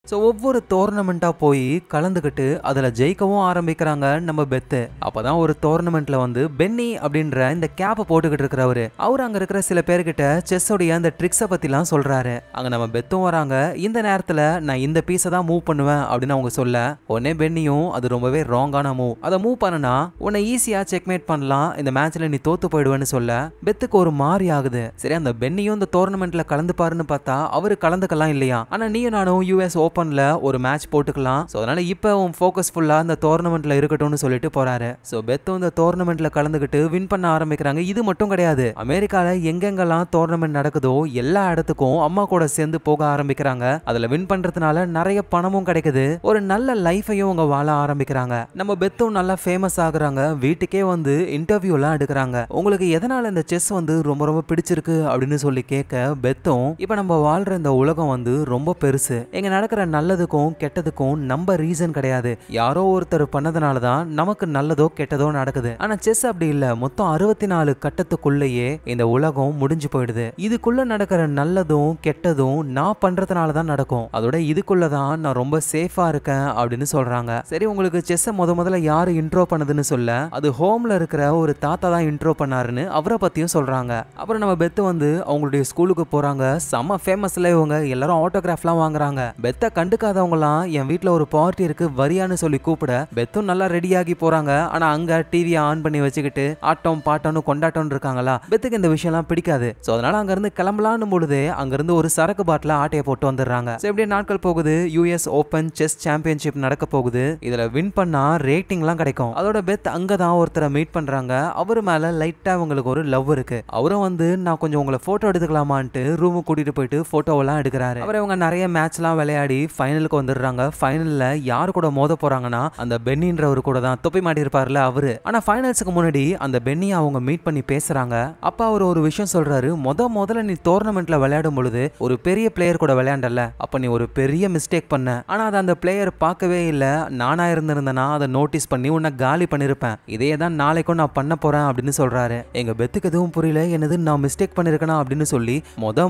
ஸோ ஒவ்வொரு டோர்னமெண்ட்டாக போய் கலந்துக்கிட்டு அதில் ஜெயிக்கவும் ஆரம்பிக்கிறாங்க நம்ம பெத்து. அப்போ தான் ஒரு டோர்னமெண்ட்டில் வந்து பென்னி அப்படின்ற இந்த கேப்பை போட்டுக்கிட்டு இருக்கிறவர், அவர் அங்கே இருக்கிற சில பேர்கிட்ட செஸ்ஸோடைய அந்த ட்ரிக்ஸை பற்றிலாம் சொல்கிறாரு. அங்கே நம்ம பெத்தும் வராங்க. இந்த நேரத்தில் நான் இந்த பீஸை தான் மூவ் பண்ணுவேன் அப்படின்னு அவங்க சொல்ல, உடனே பென்னியும் அது ரொம்பவே ராங்கான மூவ், அதை மூவ் பண்ணனா உன்னை ஈஸியாக செக்மேட் பண்ணலாம், இந்த மேட்ச்சில் நீ தோத்து போயிடுவேன்னு சொல்ல பெத்துக்கு ஒரு மாறி ஆகுது. சரி, அந்த பென்னியும் இந்த டோர்னமெண்ட்டில் கலந்துப்பாருன்னு பார்த்தா அவர் கலந்துக்கலாம் இல்லையா, ஆனால் நீயும் நானும் யூஎஸ் ஓப்பன்ல ஒரு மேட்ச் போட்டுக்கலாம், சோ அதனால இப்போ உன் ஃபோக்கஸ் ஃபுல்லா அந்த டோர்னமெண்ட்ல இருக்கட்டும்னு சொல்லிட்டு போறாரு. சோ பெத்தும் இந்த டோர்னமெண்ட்ல கலந்துக்கிட்டு வின் பண்ண ஆரம்பிக்கிறாங்க. இது மட்டும் கிடையாது, அமெரிக்கால எங்கெங்கெல்லாம் டோர்னமெண்ட் நடக்குதோ எல்லா இடத்துக்கும் அம்மா கூட சேர்ந்து போக ஆரம்பிக்கிறாங்க. அதுல வின் பண்றதுனால நிறைய பணமும் கிடைக்குது, ஒரு நல்ல லைஃபையும் அவங்க வாழ ஆரம்பிக்கிறாங்க. நம்ம பெத்தும் நல்லா ஃபேமஸ் ஆகுறாங்க. வீட்டுக்கே வந்து இன்டர்வியூலாம் எடுக்கிறாங்க. உங்களுக்கு எதனால இந்த செஸ் வந்து ரொம்ப ரொம்ப பிடிச்சிருக்கு அப்படின்னு சொல்லி கேட்க பெத்தும், இப்ப நம்ம வாழ்ற இந்த உலகம் வந்து ரொம்ப பெருசு, இங்க நடக்கிற நல்லதுக்கும் கெட்டதுக்கும் நம்ம ரீசன் கிடையாது. யாரோ ஒருத்தர் பண்ணதுனால தான் நமக்கு நல்லதோ கெட்டதோ நடக்குது. ஆனா செஸ் அப்படி இல்ல. மொத்தம் 64 கட்டத்துக்குள்ளேயே இந்த உலகம் முடிஞ்சு போயிடுது. இதுக்குள்ள நடக்கிற நல்லதும் கெட்டதும் நான் பண்றதுனால தான் நடக்கும். அதோட இதுக்குள்ள தான் நான் ரொம்ப சேஃபா இருக்கேன் அப்படின்னு சொல்றாங்க. சரி, உங்களுக்கு செஸ்ஸை முதல்ல யாரு இன்ட்ரோ பண்ணதுன்னு சொல்ல, அது ஹோம்ல இருக்கிற ஒரு தாத்தா தான் இன்ட்ரோ பண்ணாருன்னு அவரை பத்தியும் சொல்றாங்க. அப்புறம் நம்ம பெத்து வந்து அவங்களுடைய ஸ்கூலுக்கு போறாங்க. செம்ம ஃபேமஸ்ல இவங்க எல்லாரும் ஆட்டோகிராஃப்லாம் வாங்குறாங்க. பெத்தை கண்டுக்காதவங்கலாம் என் வீட்டுல ஒரு பார்ட்டி இருக்கு வரியான்னு சொல்லி கூப்பிட பெத்தும் நல்லா ரெடியாகி போறாங்க. ஆனா அங்க டிவியை ஆன் பண்ணி வச்சுக்கிட்டு ஆட்டம் பாட்டம்னு கொண்டாட்டம் இருக்காங்களா. பெத்துக்கு இந்த விஷயம்லாம் பிடிக்காது. சோ அதனால அங்க இருந்து கிளம்பலான்னு பொழுது அங்க இருந்து ஒரு சரக்கு பாட்டில ஆட்டையை போட்டு வந்துடுறாங்க. இப்படியே நாட்கள் போகுது. யூஎஸ் ஓபன் செஸ் சாம்பியன்ஷிப் நடக்க போகுது. இதுல வின் பண்ணா ரேட்டிங்லாம் கிடைக்கும். அதோட பெத் அங்கதான் ஒருத்தரை மீட் பண்றாங்க. அவரு மேல லைட்டா அவங்களுக்கு ஒரு லவ் இருக்கு. அவரும் வந்து நான் கொஞ்சம் உங்களை போட்டோ எடுத்துக்கலாமான்ட்டு ரூமுக்கு கூட்டிட்டு போயிட்டு போட்டோவெல்லாம் எடுக்கிறாரு. அப்புறம் இவங்க நிறைய மேட்ச்லாம் விளையாடி ஃபைனலுக்கு வந்துடுறாங்க. ஃபைனல்ல யாரு கூட மோத போறாங்கன்னா அந்த பென்னின்றவர் கூட தான். தொப்பி மாட்டி இருப்பார்ல அவரு. ஆனா ஃபைனல்ஸ்க்கு முன்னாடி அந்த பென்னியை அவங்க மீட் பண்ணி பேசுறாங்க. அப்ப அவர் ஒரு விஷயம் சொல்றாரு. முதல்ல நீ டோர்னமெண்ட்ல விளையாடும் பொழுது ஒரு பெரிய பிளேயர் கூட விளையாண்டல, அப்ப நீ ஒரு பெரிய மிஸ்டேக் பண்ண. ஆனா அதை அந்த பிளேயர் பார்க்கவே இல்ல. நானா இருந்திருந்தேனா அதை நோட்டீஸ் பண்ணி உன்னை காலி பண்ணிருப்பேன். இதே தான் நாளைக்கும் நான் பண்ண போறேன் அப்படின்னு சொல்றாரு. எங்க பெத்துக்கு எதுவும் புரியல. என்னது நான் மிஸ்டேக் பண்ணிருக்கேனா அப்படின்னு சொல்லி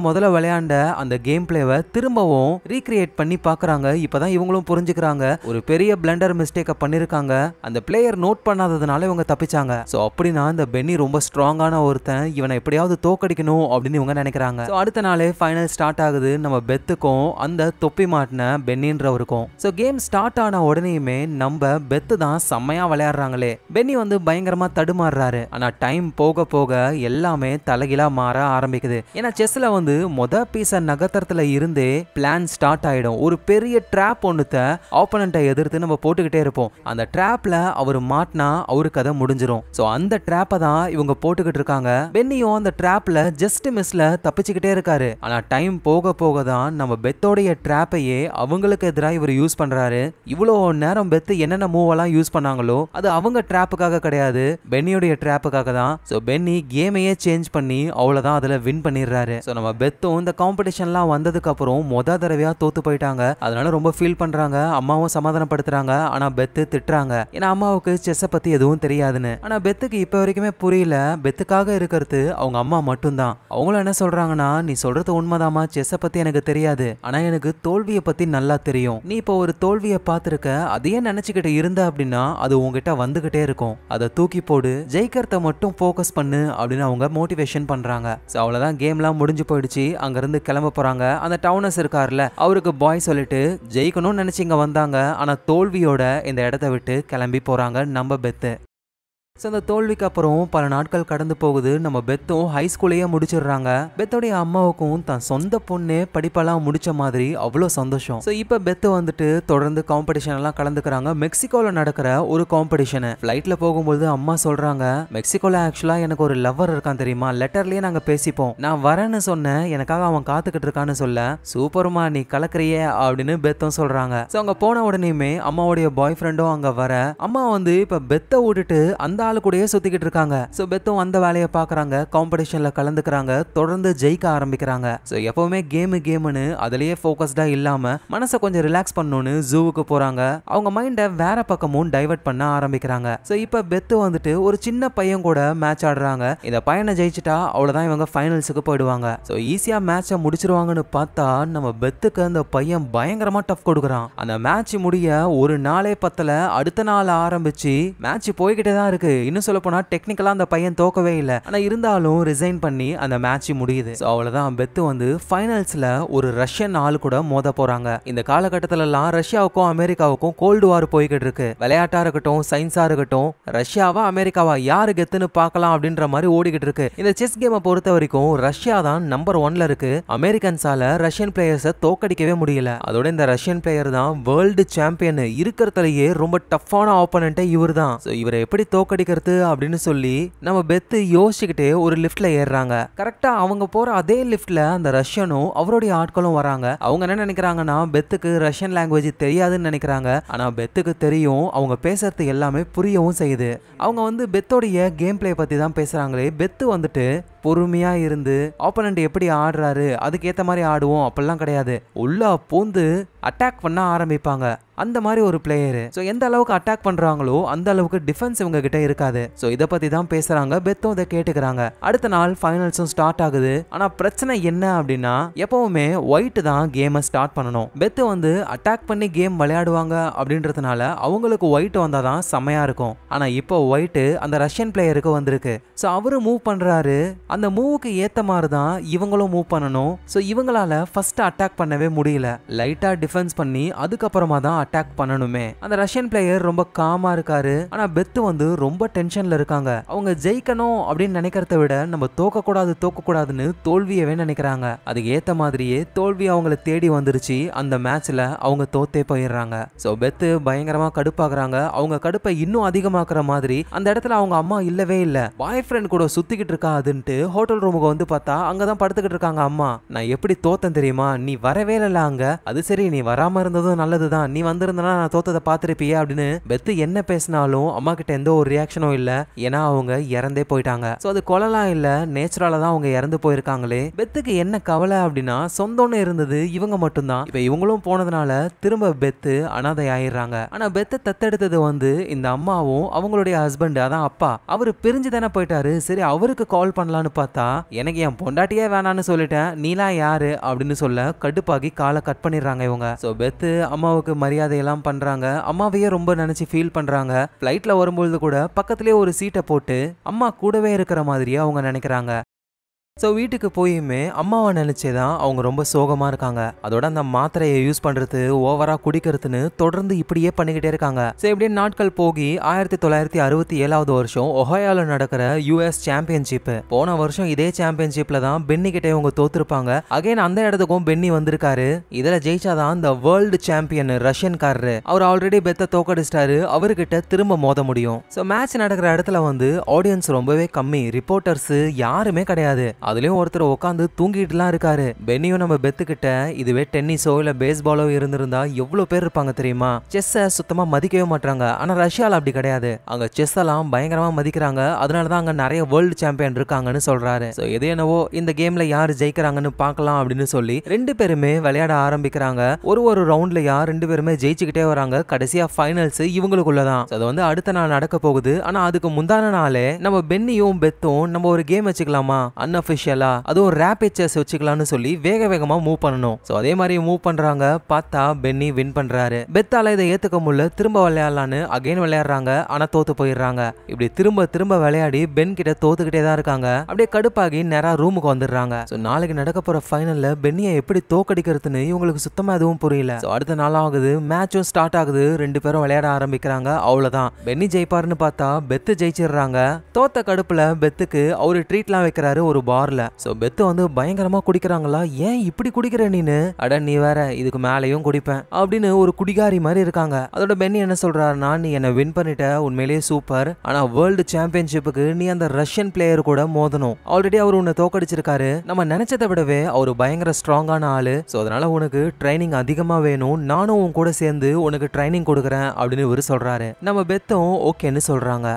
முதல்ல விளையாண்ட அந்த கேம் பிளேவை திரும்பவும் ரீக்ரியேட் பண்ணி பாக்குறாங்க. இப்பதான் இவங்களும் புரிஞ்சுக்கிறாங்க ஒரு பெரிய பிளண்டர் மிஸ்டேக்க பண்ணிருக்காங்க. அந்த பிளேயர் நோட் பண்ணாததுனால இவங்க தப்பிச்சாங்க. சோ அப்படின்னா இந்த பென்னி ரொம்ப ஸ்ட்ராங்கான ஒருத்தன், இவனை எப்படியாவது தோக்கடிக்கணும் அப்படின்னு இவங்க நினைக்கிறாங்க. சோ அடுத்த நாளே ஃபைனல் ஸ்டார்ட் ஆகுது. நம்ம பெத்துக்கும் அந்த தொப்பி மாட்டின பென்னின்றவருக்கும். சோ கேம் ஸ்டார்ட் ஆன உடனேயுமே நம்ம பெத்து தான் செம்மையா விளையாடுறாங்களே. பென்னி வந்து பயங்கரமா தடுமாறுறாரு. ஆனா டைம் போக போக எல்லாமே தலைகீழா மாற ஆரம்பிக்குது. ஏன்னா செஸ்ல வந்து பீஸ நகர்த்தறதுல இருந்தே பிளான் ஸ்டார்ட் ஆயிடும். ஒரு பெரிய ட்ராப் ஒண்ணுத்த ஆப்போனன்ட்டை எதிர்த்து நம்ம போட்டுக்கிட்டே இருப்போம். அந்த ட்ராப்ல அவர் மாட்டினா அவரு கதை முடிஞ்சிரும். சோ அந்த ட்ராப்பை தான் இவங்க போட்டுக்கிட்டு இருக்காங்க. பென்னியும் அந்த ட்ராப்ல ஜஸ்ட் மிஸ்ல தப்பிச்சுக்கிட்டே இருக்காரு. ஆனா டைம் போக போக தான் நம்ம பெத்தோடைய ட்ராப்பையே அவங்களுக்கு எதிராக இவர் யூஸ் பண்றாரு. இவ்வளோ நேரம் பெத்து என்னென்ன மூவ் எல்லாம் யூஸ் பண்ணாங்களோ அது அவங்க ட்ராப்புக்காக கிடையாது, பென்னியோடைய ட்ராப்புக்காக தான். சோ பென்னி கேமையே சேஞ்ச் பண்ணி அவ்வளவுதான் அதுல வின் பண்ணிடுறாரு. சோ நம்ம பெத்தும் இந்த காம்படிஷன்லாம் வந்ததுக்கு அப்புறம் தடவையா தோத்து போயிட்டாங்க. அதனால ரொம்ப ஃபீல் பண்றாங்க. அம்மாவும் சமாதானப்படுத்துறாங்க. ஆனா பெத்து திட்டுறாங்க. ஏன்னா அம்மாவுக்கு செஸ்ஸை பத்தி எதுவும் தெரியாதுன்னு. ஆனா பெத்துக்கு இப்ப வரைக்குமே புரியல. பெத்துக்காக இருக்கிறது அவங்க அம்மா மட்டும்தான். அவங்களும் என்ன சொல்றாங்கன்னா, நீ சொல்றது உண்மைதாமா, செஸ்ஸை பத்தி எனக்கு தெரியாது, ஆனா எனக்கு தோல்வியை பத்தி நல்லா தெரியும். நீ இப்போ ஒரு தோல்வியை பார்த்திருக்க, அதையே நினைச்சுக்கிட்டு இருந்த அப்படின்னா அது உங்ககிட்ட வந்துகிட்டே இருக்கும். அதை தூக்கி போடு, ஜெயிக்கிறத மட்டும் போக்கஸ் பண்ணு அப்படின்னு அவங்க மோட்டிவேஷன் பண்றாங்க. அவ்வளவுதான், கேம்லாம் முடிஞ்சு போயிடுச்சு. அங்க இருந்து கிளம்ப போறாங்க. அந்த டவுனஸ் இருக்காருல அவருக்கு பாய் சொல்லிட்டு ஜெயிக்கணும்னு நினைச்சு இங்க வந்தாங்க. ஆனா தோல்வியோட இந்த இடத்தை விட்டு கிளம்பி போறாங்க நம்ம பெத்து. அந்த தோல்விக்கு அப்புறம் பல நாட்கள் கடந்து போகுது. நம்ம பெத்தும் ஹை ஸ்கூலையே முடிச்சிடுறாங்க. பெத்தோடைய அம்மாவுக்கும் தான் சொந்த பொண்ணே படிப்பெல்லாம் முடிச்ச மாதிரி அவ்வளோ சந்தோஷம். இப்ப பெத்து வந்துட்டு தொடர்ந்து காம்படிஷன் எல்லாம் கலந்துக்கிறாங்க. மெக்சிகோல நடக்கிற ஒரு காம்படிஷன். ஃபிளைட்ல போகும்போது அம்மா சொல்றாங்க, மெக்சிகோல ஆக்சுவலா எனக்கு ஒரு லவ்வர் இருக்கான் தெரியுமா, லெட்டர்லயே நாங்க பேசிப்போம், நான் வரேன்னு சொன்னேன், எனக்காக அவன் காத்துக்கிட்டு இருக்கான்னு சொல்ல, சூப்பர்மா நீ கலக்குறியே அப்படின்னு பெத்தும் சொல்றாங்க. அங்க போன உடனேயுமே அம்மாவுடைய பாய் ஃப்ரெண்டும் அங்க வர, அம்மா வந்து இப்ப பெத்தை விட்டுட்டு அந்த ஆளு கூடயே சுத்திக்கிட்டு இருக்காங்க. சோ பெத்தும் அந்த வேலையை பாக்குறாங்க. காம்படிஷன்ல கலந்துக்கிறாங்க. தொடர்ந்து ஜெயிக்க ஆரம்பிக்கிறாங்க. சோ எப்பவுமே கேம்னு அதுலயே போக்கஸ்டா இல்லாம மனசை கொஞ்சம் ரிலாக்ஸ் பண்ணணும்னு ஜூவுக்கு போறாங்க. அவங்க மைண்ட வேற பக்கமும் டைவர்ட் பண்ண ஆரம்பிக்கிறாங்க. சோ இப்ப பெத்து வந்துட்டு ஒரு சின்ன பையன் கூட மேட்ச் ஆடுறாங்க. இந்த பையனை ஜெயிச்சிட்டா அவ்வளவுதான், இவங்க ஃபைனல்ஸுக்கு போயிடுவாங்க. சோ ஈஸியா மேட்சை முடிச்சிருவாங்கன்னு பார்த்தா நம்ம பெத்துக்கு அந்த பையன் பயங்கரமா டஃப் கொடுக்குறான். அந்த மேட்ச் முடிய ஒரு நாளே பத்தல. அடுத்த நாள் ஆரம்பிச்சு மேட்ச் போய்கிட்டே தான் இருக்கு. இன்னும் சொல்ல போனா டெக்னிக்கலா அந்த பையன் தோக்கவே இல்லை. ஆனா இருந்தாலும் ரிசைன் பண்ணி அந்த மேட்ச் முடியுது. அவ்வளவுதான், பெத்து வந்து ஃபைனல்ஸ்ல ஒரு ரஷ்யன் ஆள் கூட மோத போறாங்க. இந்த காலகட்டத்துல எல்லாம் ரஷ்யாவுக்கும் அமெரிக்காவுக்கும் கோல்டு வார் போய்கிட்டு இருக்கு. விளையாட்டா இருக்கட்டும், சயின்ஸா இருக்கட்டும், ரஷ்யாவா அமெரிக்காவா யாரு கெத்துன்னு பார்க்கலாம் அப்படின்ற மாதிரி ஓடிக்கிட்டு இருக்கு. இந்த செஸ் கேமை பொறுத்த வரைக்கும் ரஷ்யா தான் நம்பர் 1ல இருக்கு. அமெரிக்கன்ஸால ரஷ்யன் பிளேயர்ஸை தோக்கடிக்கவே முடியல. அதோட இந்த ரஷ்யன் பிளேயர் தான் வேர்ல்டு சாம்பியன். இருக்கிறதுலயே ரொம்ப டஃப்பான ஆப்போனன்ட் இவர் தான். இவரை எப்படி தோக்கடிக்கிறது அப்படின்னு சொல்லி நம்ம பெத்து யோசிச்சுக்கிட்டே ஒரு லிஃப்ட்ல ஏறுறாங்க. கரெக்டா அவங்க போற அதே லிஃப்ட்ல அந்த ரஷ்யனும் அவருடைய ஆட்களும் வராங்க. அவங்க என்ன நினைக்கிறாங்கன்னா, பெத்துக்கு ரஷ்யன் லாங்குவேஜ் தெரியாதுன்னு நினைக்கிறாங்க. ஆனா பெத்துக்கு தெரியும். அவங்க பேசுறது எல்லாமே புரியவும் செய்யுது. அவங்க வந்து பெத்தோடைய கேம் பிளே பத்தி தான் பேசுறாங்களே. பெத்து வந்துட்டு பொறுமையா இருந்து ஆப்போனன்ட் எப்படி ஆடுறாரு அதுக்கேத்த மாதிரி ஆடுவோம் அப்படிலாம் கிடையாது. உள்ள பூந்து அட்டாக் பண்ண ஆரம்பிப்பாங்க. அந்த மாதிரி ஒரு பிளேயர். ஸோ எந்த அளவுக்கு அட்டாக் பண்றாங்களோ அந்த அளவுக்கு டிஃபென்ஸ் இவங்க கிட்ட இருக்காது. ஸோ இதை பத்தி தான் பேசுறாங்க. பெத்தும் இதை கேட்டுக்கிறாங்க. அடுத்த நாள் ஃபைனல்ஸும் ஸ்டார்ட் ஆகுது. ஆனா பிரச்சனை என்ன அப்படின்னா எப்பவுமே ஒயிட் தான் கேமை ஸ்டார்ட் பண்ணணும். பெத்து வந்து அட்டாக் பண்ணி கேம் விளையாடுவாங்க அப்படின்றதுனால அவங்களுக்கு ஒயிட் வந்தாதான் செமையா இருக்கும். ஆனா இப்போ ஒயிட் அந்த ரஷ்யன் பிளேயருக்கு வந்திருக்கு. ஸோ அவரு மூவ் பண்றாரு. அந்த மூவுக்கு ஏத்த மாதிரி தான் இவங்களும் மூவ் பண்ணணும். ஸோ இவங்களால ஃபர்ஸ்ட் அட்டாக் பண்ணவே முடியல. லைட்டா டிஃபென்ஸ் பண்ணி அதுக்கப்புறமா தான் அட்டாக் பண்ணணுமே. அந்த ரஷ்யன் பிளேயர் ரொம்ப காமா இருக்காரு. ஆனா பெத்து வந்து ரொம்ப டென்ஷன்ல இருக்காங்க. அவங்க ஜெயிக்கணும் அப்படின்னு நினைக்கிறத விட நம்ம தோக்க கூடாதுன்னு தோல்வியவே நினைக்கிறாங்க. அதுக்கு ஏத்த மாதிரியே தோல்வி அவங்களை தேடி வந்துருச்சு. அந்த மேட்ச்ல அவங்க தோத்தே போயிடுறாங்க. சோ பெத்து பயங்கரமா கடுப்பாக்குறாங்க. அவங்க கடுப்பை இன்னும் அதிகமாக்குற மாதிரி அந்த இடத்துல அவங்க அம்மா இல்லவே இல்ல. பாய் ஃப்ரெண்ட் கூட சுத்திக்கிட்டு இருக்கா அதுன்ட்டு ஹோட்டல் ரூமுக்கு வந்து பார்த்தா அங்கதான் படுத்துக்கிட்டு இருக்காங்க அம்மா. நான் எப்படி தோத்தேன் தெரியுமா? நீ வரவே இல்ல அங்க. அது சரி, நீ வராம இருந்ததும் நல்லதுதான். நீ வந்திருந்தனா நான் தோத்ததை பார்த்திருப்பியே அப்படின்னு பெத்து என்ன பேசினாலும் அம்மா கிட்ட எந்த ஒரு ரியாக்ஷனும் இல்ல. ஏன்னா அவங்க இறந்தே போயிட்டாங்க. சோ அது கொலைலாம் இல்ல, நேச்சுரலா தான் அவங்க இறந்து போயிருக்காங்களே. பெத்துக்கு என்ன கவலை அப்படின்னா சொந்தம்னு இருந்தது இவங்க மட்டும்தான். இப்ப இவங்களும் போனதுனால திரும்ப பெத்து அனாதை ஆயிடுறாங்க. ஆனா பெத்தை தத்தெடுத்தது வந்து இந்த அம்மாவும் அவங்களுடைய ஹஸ்பண்ட், அதான் அப்பா. அவரு பிரிஞ்சு தானே போயிட்டாரு. சரி அவருக்கு கால் பண்ணலான்னு பார்த்தா எனக்கு என் பொண்டாட்டியே வேணான்னு சொல்லிட்டேன், நீலாம் யாரு அப்படின்னு சொல்ல கடுப்பாகி காலை கட் பண்ணிடுறாங்க இவங்க. சோ பெத்து அம்மாவுக்கு மரியாதையெல்லாம் பண்றாங்க. அம்மாவையே ரொம்ப நினைச்சு ஃபீல் பண்றாங்க. ஃபிளைட்ல வரும்பொழுது கூட பக்கத்திலேயே ஒரு சீட்டை போட்டு அம்மா கூடவே இருக்கிற மாதிரியே அவங்க நினைக்கிறாங்க. ஸோ வீட்டுக்கு போயுமே அம்மாவை நினைச்சேதான் அவங்க ரொம்ப சோகமா இருக்காங்க. அதோட அந்த மாத்திரையை யூஸ் பண்றது, ஓவரா குடிக்கிறதுன்னு தொடர்ந்து இப்படியே பண்ணிக்கிட்டே இருக்காங்க. ஸோ இப்படியே நாட்கள் போகி 1967 வருஷம் ஒஹாயோல நடக்கிற US சாம்பியன்ஷிப். போன வருஷம் இதே சாம்பியன்ஷிப்ல தான் பென்னி கிட்டே அவங்க தோத்துருப்பாங்க. அகைன் அந்த இடத்துக்கும் பென்னி வந்திருக்காரு. இதுல ஜெயிச்சாதான் இந்த வேர்ல்டு சாம்பியன் ரஷ்யன்காரரு. அவர் ஆல்ரெடி பெத்த தோக்கடிச்சிட்டாரு. அவர்கிட்ட திரும்ப மோத முடியும். ஸோ மேட்ச் நடக்கிற இடத்துல வந்து ஆடியன்ஸ் ரொம்பவே கம்மி. ரிப்போர்ட்டர்ஸ் யாருமே கிடையாது. அதுலயும் ஒருத்தர் உட்காந்து தூங்கிட்டுலாம் இருக்காரு. பென்னியும் நம்ம பெத்து கிட்ட இதுவே டென்னிஸோ இல்ல பேஸ்பாலோ இருந்திருந்தா எவ்வளவு பேர் இருப்பாங்க தெரியுமா? செஸ்ஸை சுத்தமா மதிக்கவே மாட்டாங்க. ஆனா ரஷ்யால அப்படி கிடையாது. அங்க செஸ் எல்லாம் பயங்கரமா மதிக்கிறாங்க. அதனாலதான் அங்க நிறைய வேர்ல்டு சாம்பியன் இருக்காங்கன்னு சொல்றாரு. எது என்னவோ இந்த கேம்ல யாரு ஜெயிக்கிறாங்கன்னு பார்க்கலாம் அப்படின்னு சொல்லி ரெண்டு பேருமே விளையாட ஆரம்பிக்கிறாங்க. ஒரு ரவுண்ட்ல யார் ரெண்டு பேருமே ஜெயிச்சுக்கிட்டே வராங்க. கடைசியா ஃபைனல்ஸ் இவங்களுக்குள்ளதான். அது வந்து அடுத்த நாள் நடக்க போகுது. ஆனா அதுக்கு முந்தான நாளே நம்ம பென்னியும் பெத்தும் நம்ம ஒரு கேம் வச்சுக்கலாமா, அன்அஃபிஷியலா, அதுவும் ரேபிட் செஸ் வச்சுக்கலாம்னு சொல்லி வேகமா மூவ் பண்ணணும். சோ அதே மாதிரி மூவ் பண்றாங்க. பார்த்தா பென்னி வின் பண்றாரு. பெத்தால இதை ஏத்துக்க முடியல. திரும்ப விளையாடலான்னு அகைன் விளையாடுறாங்க. ஆனா தோத்து போயிடுறாங்க. இப்படி திரும்ப விளையாடி பென் கிட்ட தோத்துக்கிட்டே தான் இருக்காங்க. அப்படியே கடுப்பாகி நேரா ரூமுக்கு வந்துடுறாங்க. சோ நாளைக்கு நடக்க போற ஃபைனல்ல பென்னியை எப்படி தோக்கடிக்கிறதுன்னு இவங்களுக்கு சுத்தமா எதுவும் புரியல. சோ அடுத்த நாள் ஆகுது. மேட்சும் ஸ்டார்ட் ஆகுது. ரெண்டு பேரும் விளையாட ஆரம்பிக்கிறாங்க. அவ்வளவுதான், பென்னி ஜெயிப்பாருன்னு பார்த்தா பெத்து ஜெயிச்சிடுறாங்க. தோத்த கடுப்புல பெத்துக்கு அவரு ட்ரீட்லாம் வைக்கிறாரு ஒரு பார்ல. சோ பெத்து வந்து பயங்கரமா குடிக்கிறாங்களா. ஏன் இப்படி குடிக்கிற நீனு? அட நீ வேற, இதுக்கு மேலையும் குடிப்பேன் அப்படின்னு ஒரு குடிகாரி மாதிரி இருக்காங்க. அதோட பென்னி என்ன சொல்றாருன்னா, நீ என்ன வின் பண்ணிட்ட, உண்மையிலேயே சூப்பர். ஆனா வேர்ல்டு சாம்பியன்ஷிப்புக்கு நீ அந்த ரஷ்யன் பிளேயர் கூட மோதணும். ஆல்ரெடி அவர் உன்னை தோக்கடிச்சிருக்காரு. நம்ம நினைச்சதை விடவே அவரு பயங்கர ஸ்ட்ராங்கான ஆளு. சோ அதனால உனக்கு ட்ரைனிங் அதிகமா வேணும். நானும் உன் கூட சேர்ந்து உனக்கு ட்ரைனிங் கொடுக்குறேன் அப்படின்னு இவரு சொல்றாரு. நம்ம பெத்தும் ஓகேன்னு சொல்றாங்க.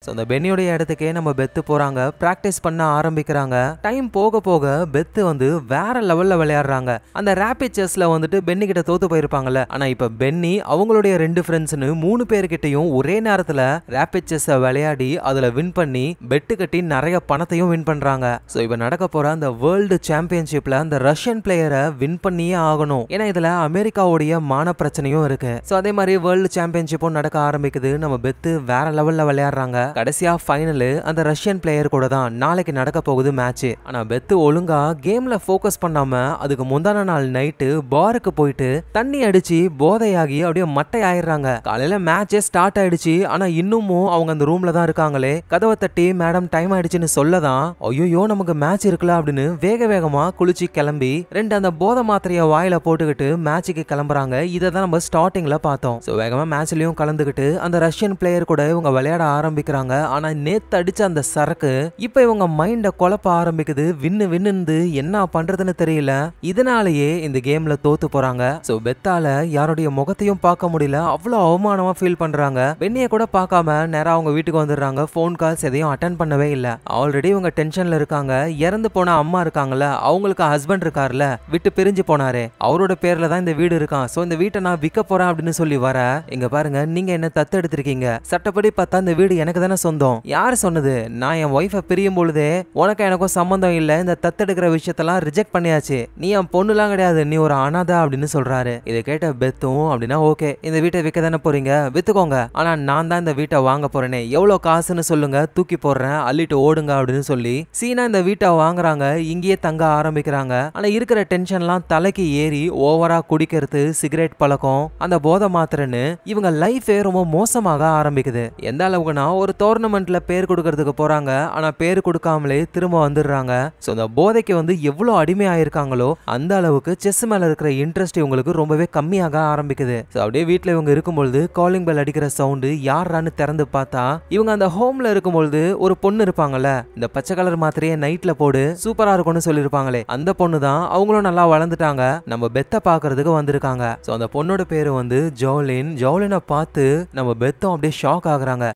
அந்த பென்னியோடைய இடத்துக்கே நம்ம பெத்து போறாங்க. பிராக்டிஸ் பண்ண ஆரம்பிக்கிறாங்க. டைம் போக போக பெத்து வந்து வேற லெவல்ல விளையாடுறாங்க. அந்த ரேபிட் செஸ்ல வந்துட்டு பென்னி கிட்ட தோத்து போயிருப்பாங்கல்ல. ஆனா இப்ப பென்னி அவங்களுடைய ரெண்டு ஃப்ரெண்ட்ஸ்னு 3 பேர்கிட்டையும் ஒரே நேரத்துல ரேபிட் செஸ் விளையாடி அதுல வின் பண்ணி பெட்டு கட்டி நிறைய பணத்தையும் வின் பண்றாங்க. சோ இப்ப நடக்க போற அந்த வேர்ல்டு சாம்பியன்ஷிப்ல அந்த ரஷ்யன் பிளேயரை வின் பண்ணியே ஆகணும். ஏன்னா இதுல அமெரிக்காவுடைய மான பிரச்சனையும் இருக்கு. சோ அதே மாதிரி வேர்ல்டு சாம்பியன்ஷிப்பும் நடக்க ஆரம்பிக்குது. நம்ம பெத்து வேற லெவல்ல விளையாடுறாங்க. கடைசியா ஃபைனல் அந்த ரஷ்யன் பிளேயர் கூட தான் நாளைக்கு நடக்க போகுது மேட்ச். ஆனா பெத்து ஒழுங்கா கேம்ல ஃபோக்கஸ் பண்ணாம அதுக்கு முந்தான நாள் நைட்டு பாருக்கு போயிட்டு தண்ணி அடிச்சு போதையாகி அப்படியே மட்டை ஆயிடுறாங்க. காலையில மேட்சே ஸ்டார்ட் ஆயிடுச்சு. ஆனா இன்னமும் அவங்க அந்த ரூம்ல தான் இருக்காங்களே. கதவை தட்டி மேடம் டைம் ஆயிடுச்சுன்னு சொல்லதான், ஐயோ நமக்கு மேட்ச் இருக்குல்ல அப்படின்னு வேகமா குளிச்சு கிளம்பி ரெண்டு அந்த போதை மாத்திரைய வாயில போட்டுக்கிட்டு மேட்சுக்கு கிளம்புறாங்க. இதை தான் நம்ம ஸ்டார்டிங்ல பார்த்தோம். வேகமா மேட்ச்லயும் கலந்துக்கிட்டு அந்த ரஷ்யன் பிளேயர் கூட இவங்க விளையாட ஆரம்பிக்கிறாங்க. குடிக்கிறாங்க. ஆனா நேத்து அடிச்ச அந்த சரக்கு இப்ப இவங்க மைண்ட குழப்ப ஆரம்பிக்குது. வின்னு என்ன பண்றதுன்னு தெரியல. இதனாலேயே இந்த கேம்ல தோத்து போறாங்க. சோ பெத்தால யாருடைய முகத்தையும் பார்க்க முடியல. அவ்வளவு அவமானமா ஃபீல் பண்றாங்க. பென்னிய கூட பார்க்காம நேரா அவங்க வீட்டுக்கு வந்துடுறாங்க. போன் கால்ஸ் எதையும் அட்டென்ட் பண்ணவே இல்ல. ஆல்ரெடி இவங்க டென்ஷன்ல இருக்காங்க. இறந்து போன அம்மா இருக்காங்கல்ல, அவங்களுக்கு ஹஸ்பண்ட் இருக்காருல, விட்டு பிரிஞ்சு போனாரு, அவரோட பேர்ல தான் இந்த வீடு இருக்கான். சோ இந்த வீட்டை நான் விற்க போறேன் அப்படின்னு சொல்லி வர, இங்க பாருங்க, நீங்க என்ன தத்து எடுத்திருக்கீங்க, சட்டப்படி பார்த்தா இந்த வீடு எனக்கு தானே சொந்தம். யாரு சொன்னது? நான் என் ஒய்ஃபை பிரியும் பொழுதே உனக்கு எனக்கும் சம்பந்தம் இல்ல, இந்த தத்தெடுக்கிற விஷயத்தெல்லாம் ரிஜெக்ட் பண்ணியாச்சு, நீ என் பொண்ணுலாம் கிடையாது, நீ ஒரு அனாதை அப்படின்னு சொல்றாரு. இதை கேட்ட பெத்தும் அப்படின்னா ஓகே, இந்த வீட்டை விற்க தானே போறீங்க, வித்துக்கோங்க, ஆனா நான் தான் இந்த வீட்டை வாங்க போறேனே, எவ்வளவு காசுன்னு சொல்லுங்க, தூக்கி போடுறேன், அள்ளிட்டு ஓடுங்க அப்படின்னு சொல்லி சீனா இந்த வீட்டை வாங்குறாங்க. இங்கேயே தங்க ஆரம்பிக்கிறாங்க. ஆனா இருக்கிற டென்ஷன்லாம் தலைக்கு ஏறி ஓவரா குடிக்கிறது, சிகரெட் பழக்கம், அந்த போதை மாத்திரன்னு இவங்க லைஃபே ரொம்ப மோசமாக ஆரம்பிக்குது. எந்த அளவுக்குன்னா ஒரு டோர்னமெண்ட்ல பேர் கொடுக்கறதுக்கு போறாங்க, ஆனா பேர் கொடுக்காமலே திரும்ப வந்துடுறாங்க. சோ இந்த போதைக்கு எவ்வளவு அடிமை ஆயிருக்காங்களோ அந்த அளவுக்கு செஸ் மேல இருக்கிற இன்ட்ரெஸ்ட் இவங்களுக்கு ரொம்பவே கம்மியாக ஆரம்பிக்குது. அப்படியே வீட்டுல இவங்க இருக்கும்பொழுது காலிங் பெல் அடிக்கிற சவுண்டு யாரான்னு திறந்து பார்த்தா இவங்க அந்த ஹோம்ல இருக்கும்பொழுது ஒரு பொண்ணு இருப்பாங்கல்ல, இந்த பச்சை கலர் மாத்திரையே நைட்ல போடு சூப்பரா இருக்கும்னு சொல்லிருப்பாங்களே, அந்த பொண்ணு தான். அவங்களும் நல்லா வளர்ந்துட்டாங்க, நம்ம பெத்த பாக்குறதுக்கு வந்திருக்காங்க. சோ அந்த பொண்ணோட பேரு ஜோலின். ஜோலினை பார்த்து நம்ம பெத்தும் அப்படியே ஷாக் ஆகுறாங்க.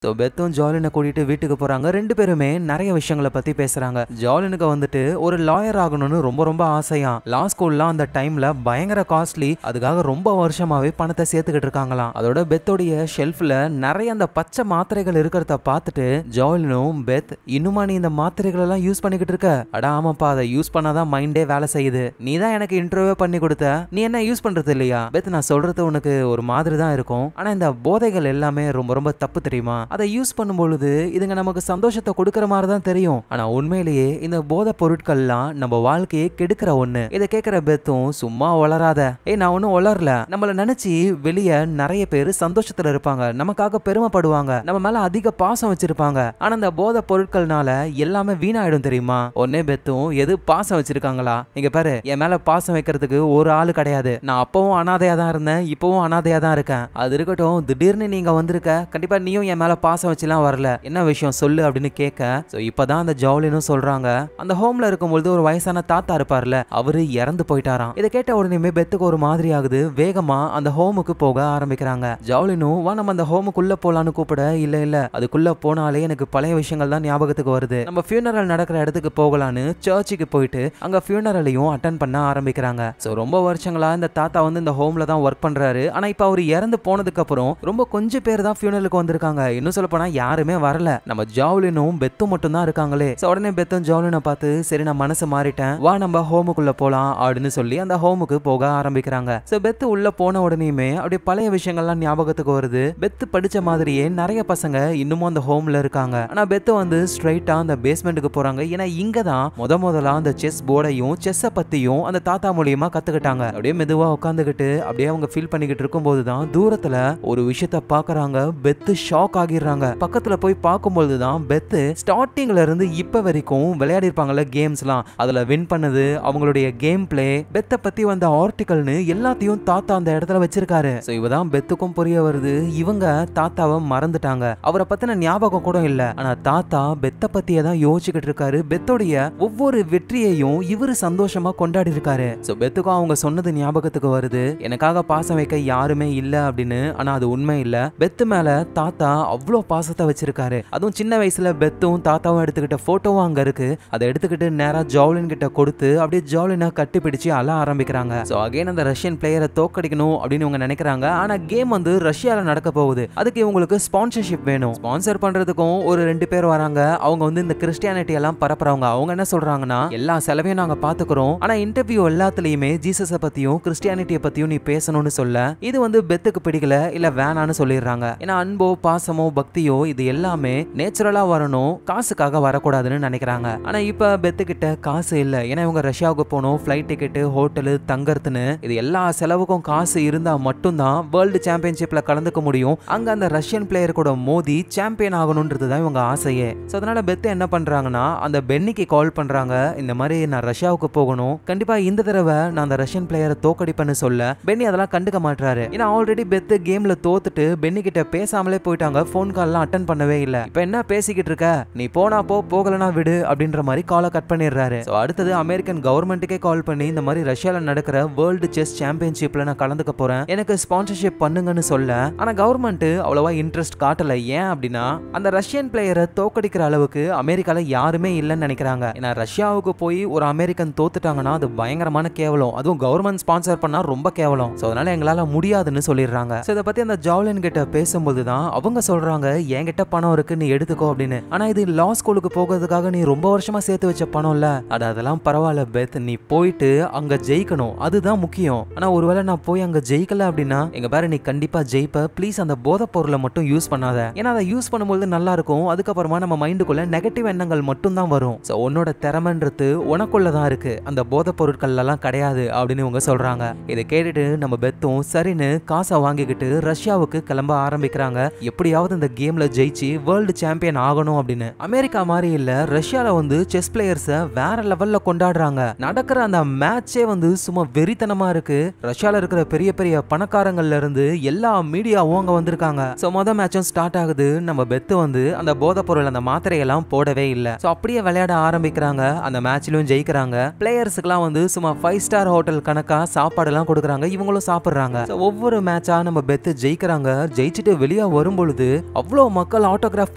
ஸோ பெத்தும் ஜாலினை கூட்டிட்டு வீட்டுக்கு போறாங்க. ரெண்டு பேருமே நிறைய விஷயங்களை பத்தி பேசுறாங்க. ஜாலினுக்கு ஒரு லாயர் ஆகணும்னு ரொம்ப ஆசையா. லா ஸ்கூல்லாம் அந்த டைம்ல பயங்கர காஸ்ட்லி, அதுக்காக ரொம்ப வருஷமாவே பணத்தை சேர்த்துக்கிட்டு இருக்காங்களாம். அதோட பெத்தோடைய ஷெல்ஃப்ல நிறைய அந்த பச்சை மாத்திரைகள் இருக்கிறத பார்த்துட்டு ஜாலினும், பெத், இன்னுமா நீ இந்த மாத்திரைகள் எல்லாம் யூஸ் பண்ணிக்கிட்டு இருக்க? அடா ஆமாப்பா, அதை யூஸ் பண்ணாதான் மைண்டே வேலை செய்யுது, நீ தான் எனக்கு இன்டர்வியூ பண்ணி கொடுத்த, நீ என்ன யூஸ் பண்றது இல்லையா? பெத், நான் சொல்றது உனக்கு ஒரு மாதிரி தான் இருக்கும், ஆனா இந்த போதைகள் எல்லாமே ரொம்ப தப்பு தெரியுமா? அதை யூஸ் பண்ணும்பொழுது இதுங்க நமக்கு சந்தோஷத்தை கொடுக்கற மாதிரி தான் தெரியும், ஆனா உண்மையிலேயே இந்த போதை பொருட்கள்லாம் நம்ம வாழ்க்கையை கெடுக்கிற ஒண்ணு. இதை கேட்கிற பெத்தும் சும்மா வளராத, நான் ஒன்னும் வளரல, நம்மள நினைச்சு வெளியே நிறைய பேர் சந்தோஷத்துல இருப்பாங்க, நமக்காக பெருமைப்படுவாங்க, நம்ம மேல அதிக பாசம் வச்சிருப்பாங்க, ஆனா இந்த போதை பொருட்கள்னால எல்லாமே வீணாயிடும் தெரியுமா? ஒன்னே பெத்தும், எது பாசம் வச்சிருக்காங்களா? இங்க பாரு, என் மேல பாசம் வைக்கிறதுக்கு ஒரு ஆளு கிடையாது, நான் அப்பவும் அனாதையா தான் இருந்தேன், இப்பவும் அனாதையா தான் இருக்கேன், அது இருக்கட்டும், திடீர்னு நீங்க வந்திருக்க, கண்டிப்பா நீயும் என் மேல பாசம் வச்சுலாம் வரல, என்ன விஷயம் சொல்லு அப்படின்னு கேட்க, சோ இப்பதான் அந்த ஜாலினும் சொல்றாங்க, அந்த ஹோம்ல இருக்கும்போது ஒரு வயசான தாத்தா இருப்பார்ல, அவரு இறந்து போயிட்டாராம். இதை கேட்ட உடனே பெத்துக்கு ஒரு மாதிரி ஆகுது. வேகமா அந்த ஹோமுக்கு போக ஆரம்பிக்கிறாங்க. ஜாலினும், வா நம்ம அந்த ஹோமுக்குள்ள போலான்னு கூப்பிட, இல்ல அதுக்குள்ள போனாலே எனக்கு பழைய விஷயங்கள் தான் ஞாபகத்துக்கு வருது, நம்ம ஃபியூனரல் நடக்கிற இடத்துக்கு போகலான்னு சர்ச்சுக்கு போயிட்டு அங்க ஃபியூனரலையும் அட்டென்ட் பண்ண ஆரம்பிக்கிறாங்க. சோ ரொம்ப வருஷங்களா இந்த தாத்தா இந்த ஹோம்ல தான் ஒர்க் பண்றாரு. ஆனா இப்ப அவர் இறந்து போனதுக்கு அப்புறம் கொஞ்சம் பேர் தான் ஃபியூனரலுக்கு வந்திருக்காங்க. இன்னும் சொல்ல போனா யாருமே வரல, நம்ம ஜாவ்லினும் பெத்தும் மட்டும் தான் இருக்காங்களே. உடனே பெத்தும் ஜாவ்லினை பார்த்து, சரி நான் மனசு மாறிட்டேன், வா நம்ம ஹோமுக்குள்ள போலாம் அப்படின்னு சொல்லி அந்த ஹோமுக்கு போக ஆரம்பிக்கிறாங்க. சோ பெத்து உள்ள போன உடனேயுமே அப்படியே பழைய விஷயங்கள்லாம் ஞாபகத்துக்கு வருது. பெத்து படிச்ச மாதிரியே நிறைய பசங்க இன்னமும் அந்த ஹோம்ல இருக்காங்க. ஆனா பெத்து ஸ்ட்ரைட்டா அந்த பேஸ்மெண்ட்டுக்கு போறாங்க. ஏன்னா இங்க தான் முதலா அந்த செஸ் போர்டையும் செஸ்ஸை பத்தியும் அந்த தாத்தா மூலியமா கத்துக்கிட்டாங்க. அப்படியே மெதுவா உட்காந்துக்கிட்டு அப்படியே அவங்க ஃபீல் பண்ணிக்கிட்டு இருக்கும் போதுதான் தூரத்துல ஒரு விஷயத்த பாக்குறாங்க. பெத்து ஷாக் ஆகிடுறாங்க. பக்கத்துல போய் பார்க்கும்போதுதான் பெத்து ஸ்டார்டிங்ல இருந்து இப்ப வரைக்கும் விளையாடி இருப்பாங்கல்ல கேம்ஸ்லாம், அதுல வின் பண்ணது, அவங்களுடைய கேம் பிளே, பெத்த பத்தி வந்த ஆர்டிகல்னு எல்லாத்தையும் தாத்தா அந்த இடத்துல வச்சிருக்காரு. சோ இவதான் பெத்துக்கும் புரிய வருது, இவங்க தாத்தாவை மறந்துட்டாங்க, அவரை பத்தின ஞாபகம் கூட இல்ல, ஆனா தாத்தா பெத்த பத்தியே தான் யோசிச்சுக்கிட்டு இருக்காரு. பெத்தோடைய ஒவ்வொரு வெற்றியையும் இவரு சந்தோஷமா கொண்டாடி இருக்காரு. சோ பெத்துக்கும் அவங்க சொன்னது ஞாபகத்துக்கு வருது, எனக்காக பாசம் வைக்க யாருமே இல்ல அப்படின்னு. ஆனா அது உண்மை இல்ல, பெத்து மேல தாத்தா அவ்வளோ பாசத்தை வச்சிருக்காரு. அதுவும் சின்ன வயசுல பெத்தும் தாத்தாவும் எடுத்துக்கிட்ட போட்டோவும் அங்க இருக்கு. அதை எடுத்துக்கிட்டு நேரா ஜாவ்லின் கிட்ட கொடுத்து அப்படியே ஜாவ்லினை கட்டி பிடிச்சு அழ ஆரம்பிக்கிறாங்க. சோ அகைன் அந்த ரஷ்யன் பிளேயரை தோக்கடிக்கணும் அப்படின்னு இவங்க நினைக்கிறாங்க. ஆனா கேம் ரஷ்யால நடக்க போகுது, அதுக்கு இவங்களுக்கு ஸ்பான்சர்ஷிப் வேணும். ஸ்பான்சர் பண்றதுக்கும் ஒரு 2 பேர் வராங்க. அவங்க இந்த கிறிஸ்டியானிட்டி எல்லாம் பரப்புறவங்க. அவங்க என்ன சொல்றாங்கன்னா, எல்லா செலவையும் நாங்க பாத்துக்கிறோம், ஆனா இன்டர்வியூ எல்லாத்துலயுமே ஜீசஸை பத்தியும் கிறிஸ்டியானிட்டியை பத்தியும் நீ பேசணும்னு சொல்ல, இது பெத்துக்கு பிடிக்கல, இல்ல வேணான்னு சொல்லிடுறாங்க. ஏன்னா அன்போ பாசமோ பக்தியோ இது எல்லாமே நேச்சுரலா வரணும், காசுக்காக வரக்கூடாதுன்னு நினைக்கிறாங்க. ஆனா இப்ப பெத்து கிட்ட காசு இல்ல. ஏன்னா இவங்க ரஷ்யாவுக்கு போகணும், ஃபிளைட் டிக்கெட், ஹோட்டலு, தங்கறதுன்னு இது எல்லா செலவுக்கும் காசு இருந்தா மட்டும்தான் வேர்ல்டு சாம்பியன்ஷிப்ல கலந்துக்க முடியும். அங்க அந்த ரஷ்யன் பிளேயர் கூட மோதி சாம்பியன் ஆகணும்ன்றது தான் இவங்க ஆசையே. சோ அதனால பெத்து என்ன பண்றாங்கன்னா, அந்த பென்னிக்கு கால் பண்றாங்க, இந்த மாதிரி நான் ரஷ்யாவுக்கு போகணும், கண்டிப்பா இந்த தடவை நான் அந்த ரஷ்யன் பிளேயரை தோக்கடிப்பேன்னு சொல்ல, பென்னி அதெல்லாம் கண்டுக்க மாட்டாரு. ஏன்னா ஆல்ரெடி பெத்து கேம்ல தோத்துட்டு பென்னி கிட்ட பேசாமலே போயிட்டாங்க, போன் போன் கால்லாம் அட்டன் பண்ணவே இல்ல. இப்ப என்ன பேசிக்கிட்டு இருக்க, நீ போனா போ, போகலனா விடு அப்படின்ற மாதிரி காலை கட் பண்ணிடுறாரு. அடுத்தது அமெரிக்கன் கவர்மெண்ட்டுக்கே கால் பண்ணி இந்த மாதிரி ரஷ்யால நடக்கிற வேர்ல்டு செஸ் சாம்பியன்ஷிப்ல நான் கலந்துக்க போறேன், எனக்கு ஸ்பான்சர்ஷிப் பண்ணுங்கன்னு சொல்ல, ஆனா கவர்மெண்ட் அவ்வளவா இன்ட்ரெஸ்ட் காட்டல. ஏன் அப்படின்னா அந்த ரஷ்யன் பிளேயரை தோக்கடிக்கிற அளவுக்கு அமெரிக்கால யாருமே இல்லைன்னு நினைக்கிறாங்க. ஏன்னா ரஷ்யாவுக்கு போய் ஒரு அமெரிக்கன் தோத்துட்டாங்கன்னா அது பயங்கரமான கேவலம், அதுவும் கவர்மெண்ட் ஸ்பான்சர் பண்ணா ரொம்ப கேவலம். அதனால எங்களால முடியாதுன்னு சொல்லிடுறாங்க. இதை பத்தி அந்த ஜாவ்லின் கிட்ட பேசும்போது தான் அவங்க சொல்றாங்க, என்கிட்ட பணம் இருக்கு, நீ எடுத்துக்கோ அப்படின்னு. ஆனா இது லா ஸ்கூலுக்கு போகிறதுக்காக நீ ரொம்ப வருஷமா சேர்த்து வச்ச பணம் இல்ல, அதெல்லாம் பரவாயில்ல பெத், நீ போயிட்டு அங்க ஜெயிக்கணும், அதுதான் முக்கியம். ஆனா ஒருவேளை நான் போய் அங்க ஜெயிக்கல அப்படின்னா எங்க பாரு, நீ கண்டிப்பா ஜெயிப்ப, ப்ளீஸ் அந்த போதை பொருளை மட்டும் யூஸ் பண்ணாத. ஏன்னா அதை யூஸ் பண்ணும்போது நல்லா இருக்கும், அதுக்கப்புறமா நம்ம மைண்டுக்குள்ள நெகட்டிவ் எண்ணங்கள் மட்டும் தான் வரும். உன்னோட திறமைன்றது உனக்குள்ளதான் இருக்கு, அந்த போதை பொருட்கள் எல்லாம் கிடையாது அப்படின்னு இவங்க சொல்றாங்க. இதை கேட்டுட்டு நம்ம பெத்தும் சரின்னு காசை வாங்கிக்கிட்டு ரஷ்யாவுக்கு கிளம்ப ஆரம்பிக்கிறாங்க. எப்படியாவது இந்த கேம்ல ஜெயிச்சு வேர்ல்டு சாம்பியன் ஆகணும் அப்படின்னு. அமெரிக்கா மாதிரி இல்ல, ரஷ்யால வந்து செஸ் பிளேயர்ஸ வேற லெவல்ல கொண்டாடுறாங்க. நடக்கிற அந்த மேட்சே வந்து சும்மா வெறித்தனமா இருக்கு. ரஷ்யால இருக்கிற பெரிய பெரிய பணக்காரங்கள்ல இருந்து எல்லா மீடியாவும் அங்க வந்திருக்காங்க. மொத மேட்சும் ஸ்டார்ட் ஆகுது. நம்ம பெத்து வந்து அந்த போதை பொருள் அந்த மாத்திரையெல்லாம் போடவே இல்ல. அப்படியே விளையாட ஆரம்பிக்கிறாங்க. அந்த மேட்ச்லயும் ஜெயிக்கிறாங்க. பிளேயர்ஸ்க்குலாம் வந்து சும்மா 5 ஸ்டார் ஹோட்டல் கணக்கா சாப்பாடு எல்லாம் கொடுக்குறாங்க, இவங்களும் சாப்பிடுறாங்க. ஒவ்வொரு மேட்சா நம்ம பெத்து ஜெயிக்கிறாங்க. ஜெயிச்சுட்டு வெளியே வரும்பொழுது அவ்வளவு மக்கள் ஆட்டோகிராஃப்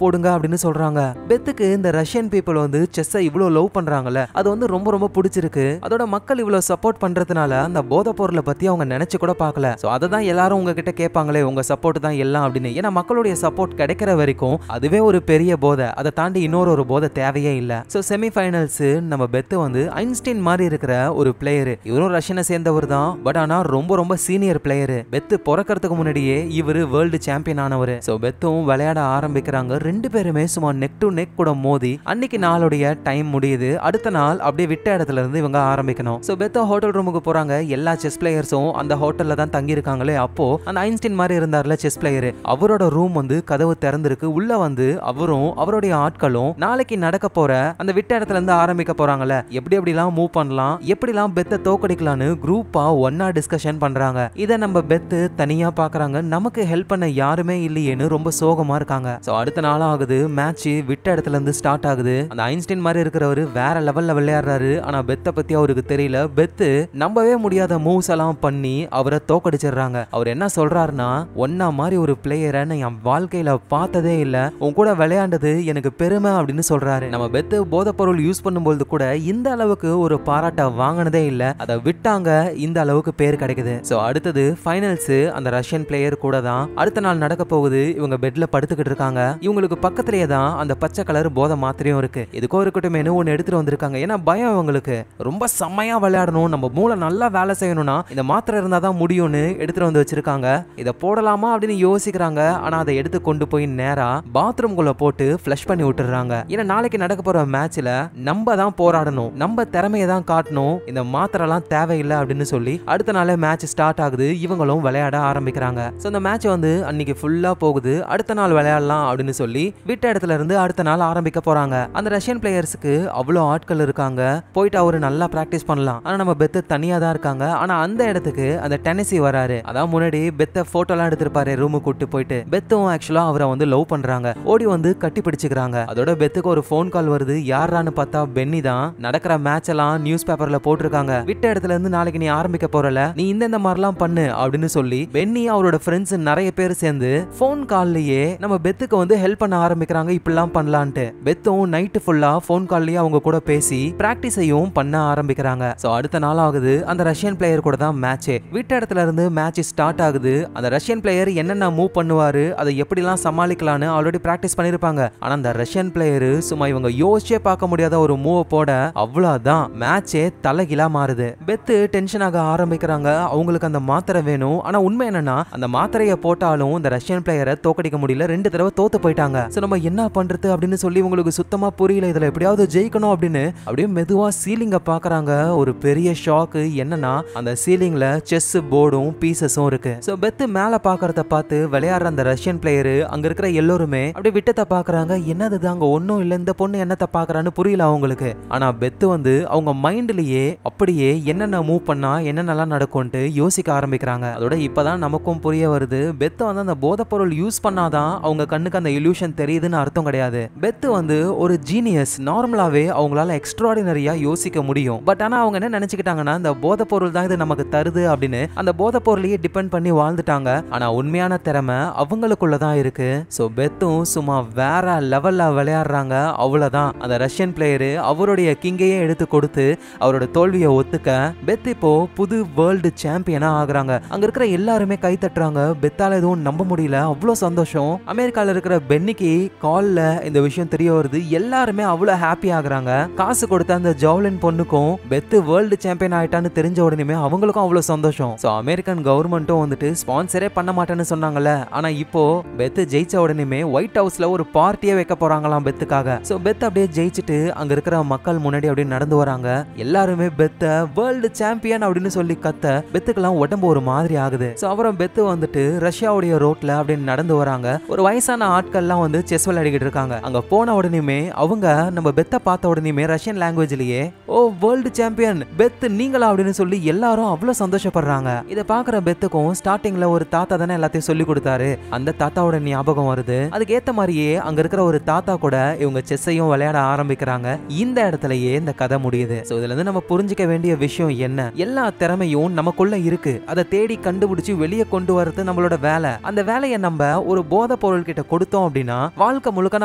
போடுங்க அப்படின்னு சொல்றாங்க. பெத்துக்கு இந்த ரஷ்யன் பீப்புள் வந்து செஸ்ஸை இவ்வளவு லவ் பண்றாங்கல்ல, அது வந்து ரொம்ப ரொம்ப பிடிச்சிருக்கு. அதோட மக்கள் இவ்வளவு சப்போர்ட் பண்றதுனால அந்த போதை பொருளை பத்தி அவங்க நினைச்சு கூட பார்க்கல. அதை தான் எல்லாரும் உங்ககிட்ட கேட்பாங்களே, உங்க சப்போர்ட் தான் எல்லாம் அப்படின்னு. ஏன்னா மக்களுடைய சப்போர்ட் கிடைக்கிற வரைக்கும் அதுவே ஒரு பெரிய போதை, அதை தாண்டி இன்னொரு போதை தேவையே இல்ல. செமிஃபைனல்ஸ் நம்ம பெத்து வந்து ஐன்ஸ்டைன் மாதிரி இருக்கிற ஒரு பிளேயர். இவரும் ரஷ்யனை சேர்ந்தவர் தான், பட் ஆனா ரொம்ப ரொம்ப சீனியர் பிளேயர். பெத்து பிறக்கிறதுக்கு முன்னாடியே இவரு வேர்ல்டு சாம்பியன் ஆனவர். பெத்தும் விளையாட ஆரம்பிக்கிறாங்க. ரெண்டு பேருமே சும்மா நெக் டு நெக் கூட மோதி அன்னைக்கு நாளுடைய டைம் முடியுது. அடுத்த நாள் அப்படியே விட்ட இடத்துல இருந்து இவங்க ஆரம்பிக்கணும். பெத்து ஹோட்டல் ரூமுக்கு போறாங்க. எல்லா செஸ் பிளேயர்ஸும் அந்த ஹோட்டல்ல தான் தங்கி இருக்காங்களே. அப்போ அந்த ஐன்ஸ்டைன் மாதிரி இருந்தார்ல செஸ் பிளேயர், அவரோட ரூம் வந்து கதவு திறந்திருக்கு. உள்ள வந்து அவரும் அவருடைய ஆட்களும் நாளைக்கு நடக்க போற அந்த விட்ட இடத்துல இருந்து ஆரம்பிக்க போறாங்கல்ல, எப்படி எப்படிலாம் மூவ் பண்ணலாம், எப்படிலாம் பெத்தை தோக்கடிக்கலாம்னு குரூப்பா ஒன்னா டிஸ்கஷன் பண்றாங்க. இதை நம்ம பெத்து தனியா பாக்குறாங்க. நமக்கு ஹெல்ப் பண்ண யாருமே இல்லையேன்னு ரொம்ப சோகமா இருக்காங்க. அடுத்த நாள் ஆகுது. மேட்ச் விட்ட இடத்துல இருந்து ஸ்டார்ட் ஆகுது. அந்த ஐன்ஸ்டைன் மாதிரி இருக்கிறவரு வேற லெவல்ல விளையாடுறாரு. ஆனா பெத்தை பத்தி அவருக்கு தெரியல. பெத்து நம்பவே முடியாத மூவ்ஸ் எல்லாம் பண்ணி அவரை தோக்கடிச்சிடுறாங்க. அவர் என்ன சொல்றாருன்னா, ஒன்னா மாதிரி ஒரு பிளேயரை நான் என் வாழ்க்கையில பார்த்ததே இல்ல, உன் கூட விளையாண்டது எனக்கு பெருமை அப்படின்னு சொல்றாரு. நம்ம பெத்து போதை பொருள் யூஸ் பண்ணும்போது கூட இந்த அளவுக்கு ஒரு பாராட்ட வாங்கினதே இல்ல, அதை விட்டாங்க, இந்த அளவுக்கு பேர் கிடைக்குது. அடுத்தது ஃபைனல்ஸ் அந்த ரஷ்யன் பிளேயர் கூட தான் அடுத்த நாள் நடக்க போகுது. இவங்க பெட்ல படுத்துக்கிட்டு இருக்காங்க. இவங்களுக்கு பக்கத்திலேயே தான் அந்த பச்சை கலர் போதை மாத்திரையும் இருக்கு. எதுக்கோ இருக்கட்டுமேனு ஒன்னு எடுத்துட்டு வந்திருக்காங்க. ஏன்னா பயம் இவங்களுக்கு, ரொம்ப செம்மையா விளையாடணும், நம்ம மூளை நல்லா வேலை செய்யணும்னா இந்த மாத்திரை இருந்தாதான் முடியும்னு எடுத்துட்டு வந்து வச்சிருக்காங்க. இதை போடலாமா அப்படின்னு யோசிக்கிறாங்க. ஆனா அதை எடுத்து கொண்டு போய் நேரா பாத்ரூம் குள்ள போட்டு ஃப்ளஷ் பண்ணி விட்டுறாங்க. ஏன்னா நாளைக்கு நடக்க போற மேட்ச்ல நம்ம தான் போராடணும், நம்ம திறமையை தான் காட்டணும், இந்த மாத்திரை எல்லாம் தேவையில்லை அப்படின்னு சொல்லி அடுத்த நாளே மேட்ச் ஸ்டார்ட் ஆகுது. இவங்களும் விளையாட ஆரம்பிக்கிறாங்க. இந்த மேட்ச் வந்து அன்னைக்கு ஃபுல்லா போகுது. அடுத்த நாள் விளையாடலாம் அப்படின்னு சொல்லி விட்ட இடத்துல இருந்து அடுத்த நாள் ஆரம்பிக்க போறாங்க. அந்த ரஷ்யன் பிளேயர்ஸ்க்கு அவ்வளவு ஆட்கள் இருக்காங்க, போயிட்டு அவரு நல்லா பிராக்டிஸ் பண்ணலாம். ஆனா நம்ம பெத்து தனியா தான் இருக்காங்க. ஆனா அந்த இடத்துக்கு அந்த டென்னசி வராரு. அதான் முன்னாடி பெத்த போட்டோ எல்லாம் எடுத்திருப்பாரு ரூமுக்கு கூட்டு போயிட்டு. பெத்தும் ஆக்சுவலா அவரை வந்து லவ் பண்றாங்க. ஓடி வந்து கட்டி பிடிச்சுக்கிறாங்க. அதோட பெத்துக்கு ஒரு போன் கால் வருது. யாரான்னு பார்த்தா பென்னி தான். நடக்கிற மேட்ச் எல்லாம் நியூஸ் பேப்பர்ல போட்டிருக்காங்க. விட்ட இடத்துல இருந்து நாளைக்கு நீ ஆரம்பிக்க போறல, நீ இந்த மாதிரிலாம் பண்ணு அப்படின்னு சொல்லி பென்னி அவரோட ஃப்ரெண்ட்ஸ் நிறைய பேர் சேர்ந்து போன் கால்லயே நம்ம பெத்துக்கு வந்து ஹெல்ப் பண்ண ஆரம்பிக்கிறாங்க. இப்படிலாம் பண்ணலான்ட்டு பெத்தும் நைட் ஃபுல்லா போன் கால்லயே அவங்க கூட பேசி பிராக்டிஸையும் பண்ண ஆரம்பிக்கிறாங்க. அடுத்த நாள் ஆகுது. அந்த ரஷ்யன் பிளேயர் கூட தான் மேட்ச். விட்ட இடத்துல இருந்து மேட்ச் ஸ்டார்ட் ஆகுது. அந்த ரஷ்யன் பிளேயர் என்னென்ன மூவ் பண்ணுவாரு, அதை எப்படிலாம் சமாளிக்கலாம்னு ஆல்ரெடி பிராக்டிஸ் பண்ணிருப்பாங்க. ஆனா அந்த ரஷ்யன் பிளேயர் சும்மா இவங்க யோசிச்சே பார்க்க முடியாத ஒரு மூவ் போட அவ்வளவுதான் மேட்சே தலைகீழா மாறுது. பெத்து டென்ஷன் ஆக ஆரம்பிக்கிறாங்க. அவங்களுக்கு அந்த மாத்திரை வேணும். ஆனா உண்மை என்னன்னா, அந்த மாத்திரையை போட்டாலும் இந்த ரஷ்யன் பிளேயரை தோக்கடிக்க முடியல. 2 தடவை தோத்து போயிட்டாங்க. நம்ம என்ன பண்றது அப்படின்னு சொல்லி உங்களுக்கு சுத்தமா புரியல. இதுல எப்படியாவது ஜெயிக்கணும் அப்படின்னு அப்படியே மெதுவா சீலிங்க பாக்குறாங்க. ஒரு பெரிய ஷாக் என்னன்னா, அந்த சீலிங்ல செஸ் போர்டும் பீசஸும் இருக்கு. பெத்து மேல பாக்குறத பார்த்து விளையாடுற அந்த ரஷ்யன் பிளேயர் அங்க இருக்கிற எல்லாருமே அப்படியே விட்டத்தை பாக்குறாங்க. என்னது அங்க ஒன்னும் இல்ல, இந்த பொண்ணு என்னத்தை பாக்குறான்னு புரியல அவங்களுக்கு. ஆனா பெத்து வந்து அவங்க மைண்ட்லயே அப்படியே என்னென்ன மூவ் பண்ணா என்னென்னலாம் நடக்கும்ட்டு யோசிக்க ஆரம்பிக்கிறாங்க. அதோட இப்பதான் நமக்கும் புரிய வருது, பெத்து வந்து அந்த போதை பொருள் யூஸ் பண்ணாதான் தான் அவங்க கண்ணுக்கு அந்த இல்யூஷன் தெரியுதுன்னு அர்த்தம் கிடையாது. பெத் வந்து ஒரு ஜீனியஸ். நார்மலாவே அவங்களால எக்ஸ்ட்ராடினரியா யோசிக்க முடியும். பட் ஆனா அவங்க என்ன நினைச்சுக்கிட்டாங்கன்னா இந்த போதை பொருள் தான் இது நமக்கு தருது அப்படின்னு அந்த போதை பொருளையே டிபெண்ட் பண்ணி வாழ்ந்துட்டாங்க. ஆனா உண்மையான திறமை அவங்களுக்குள்ளதான் இருக்கு. சோ பெத்தும் சும்மா வேற லெவல்ல விளையாடுறாங்க. அவ்வளவுதான் அந்த ரஷ்யன் பிளேயரு அவருடைய கிங்கையே எடுத்து கொடுத்து அவரோட தோல்வியை ஒத்துக்க பெத் இப்போ புது வேர்ல்டு சாம்பியனா ஆகுறாங்க. அங்க இருக்கிற எல்லாருமே கை தட்டுறாங்க. பெத்தால எதுவும் நம்ப முடியல, அவ்வளவு சந்தோஷம். அமெரிக்கால இருக்கிற பென்னிக்கு கால்ல இந்த விஷயம் தெரிய வருது. எல்லாருமே அவ்வளவு ஹாப்பி ஆகுறாங்க. காசு கொடுத்த அந்த ஜவுலின் பொண்ணுக்கும் பெத் வேர்ல்டு சாம்பியன் ஆயிட்டான்னு தெரிஞ்ச உடனே அவங்களுக்கும் அவ்வளவு சந்தோஷம். சோ அமெரிக்கன் கவர்மெண்ட்டும் வந்துட்டு ஸ்பான்சரே பண்ண மாட்டேன்னு சொன்னாங்கல்ல, ஆனா இப்போ பெத் ஜெயிச்ச உடனே ஒயிட் ஹவுஸ்ல ஒரு பார்ட்டியே வைக்க போறாங்களாம் பெத்துக்காக. சோ பெத் அப்படியே ஜெயிச்சுட்டு அங்க இருக்கிற மக்கள் முன்னாடி அப்படியே நடந்து வராங்க. எல்லாருமே பெத்த வேர்ல்டு சாம்பியன் அப்படின்னு சொல்லி கத்த பெத்துக்கெல்லாம் உடம்பு ஒரு மாதிரி ஆகுது. சோ அப்புறம் பெத்து வந்துட்டு ரஷ்யாவுடைய ரோட்ல அப்படின்னு நடந்து வராங்க. ஒரு வயசான ஆட்கள்லாம் வந்து செஸ் விளையாடிக்கிட்டு இருக்காங்க. அங்க போன உடனே அவங்க நம்ம பெத்த பார்த்த உடனே ரஷ்யன் லாங்குவேஜ்லயே ஓ வேர்ல்டு சாம்பியன் பெத் நீங்களா அப்படின்னு சொல்லி எல்லாரும் அவ்வளவு சந்தோஷப்படுறாங்க. இதை பாக்குற பெத்துக்கும் ஸ்டார்டிங்ல ஒரு தாத்தா தானே எல்லாத்தையும் சொல்லி கொடுத்தாரு, அந்த தாத்தாவோட ஞாபகம் வருது. அதுக்கு ஏத்த மாதிரியே அங்க இருக்கிற ஒரு தாத்தா கூட இவங்க செஸ்ஸையும் விளையாட ஆரம்பிக்கிறாங்க. இந்த இடத்துலயே இந்த கதை முடியுது. சோ இதுல இருந்து நம்ம புரிஞ்சுக்க வேண்டிய விஷயம் என்ன, எல்லா திறமையும் நமக்குள்ள இருக்கு. அதை தேடி கண்டுபிடிச்சு வெளியே கொண்டு வரது நம்மளோட வேலை. அந்த வேலையை நம்ம ஒரு போதை பொருள் கிட்ட கொடுத்தோம் அப்படின்னா வாழ்க்கை முழுக்க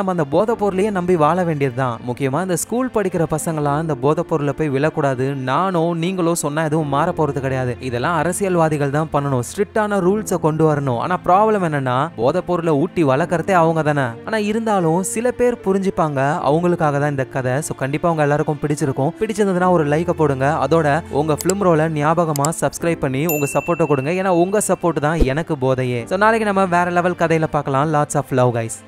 நம்ம அந்த போதை பொருளையே நம்பி வாழ வேண்டியதுதான். முக்கியமா இந்த ஸ்கூல் படிக்கிற பசங்களாம் இந்த போதை பொருளை போய் விழக்கூடாது. நானோ நீங்களோ சொன்னா எதுவும் மாற போறது கிடையாது. இதெல்லாம் அரசியல்வாதிகள் தான் பண்ணணும். ஸ்ட்ரிக்டான ரூல்ஸை கொண்டு வரணும். ஆனா ப்ராப்ளம் என்னன்னா போதை பொருளை ஊட்டி வளர்க்கறதே அவங்க தானே. ஆனா இருந்தாலும் சில பேர் புரிஞ்சுப்பாங்க. அவங்களுக்காக தான் இந்த கதை. சோ கண்டிப்பா உங்க எல்லாருக்கும் பிடிச்சிருக்கும். பிடிச்சிருந்ததுன்னா ஒரு லைக் போடுங்க. அதோட உங்க ஃபிலிம் ரோல ஞாபகமா சப்ஸ்கிரைப் பண்ணி உங்க சப்போர்ட்டை கொடுங்க. ஏன்னா உங்க சப்போர்ட் தான் எனக்கு போதையே. சோ நாளைக்கு நம்ம வேற லெவல் கதையில பார்க்கலாம். Lots of love guys.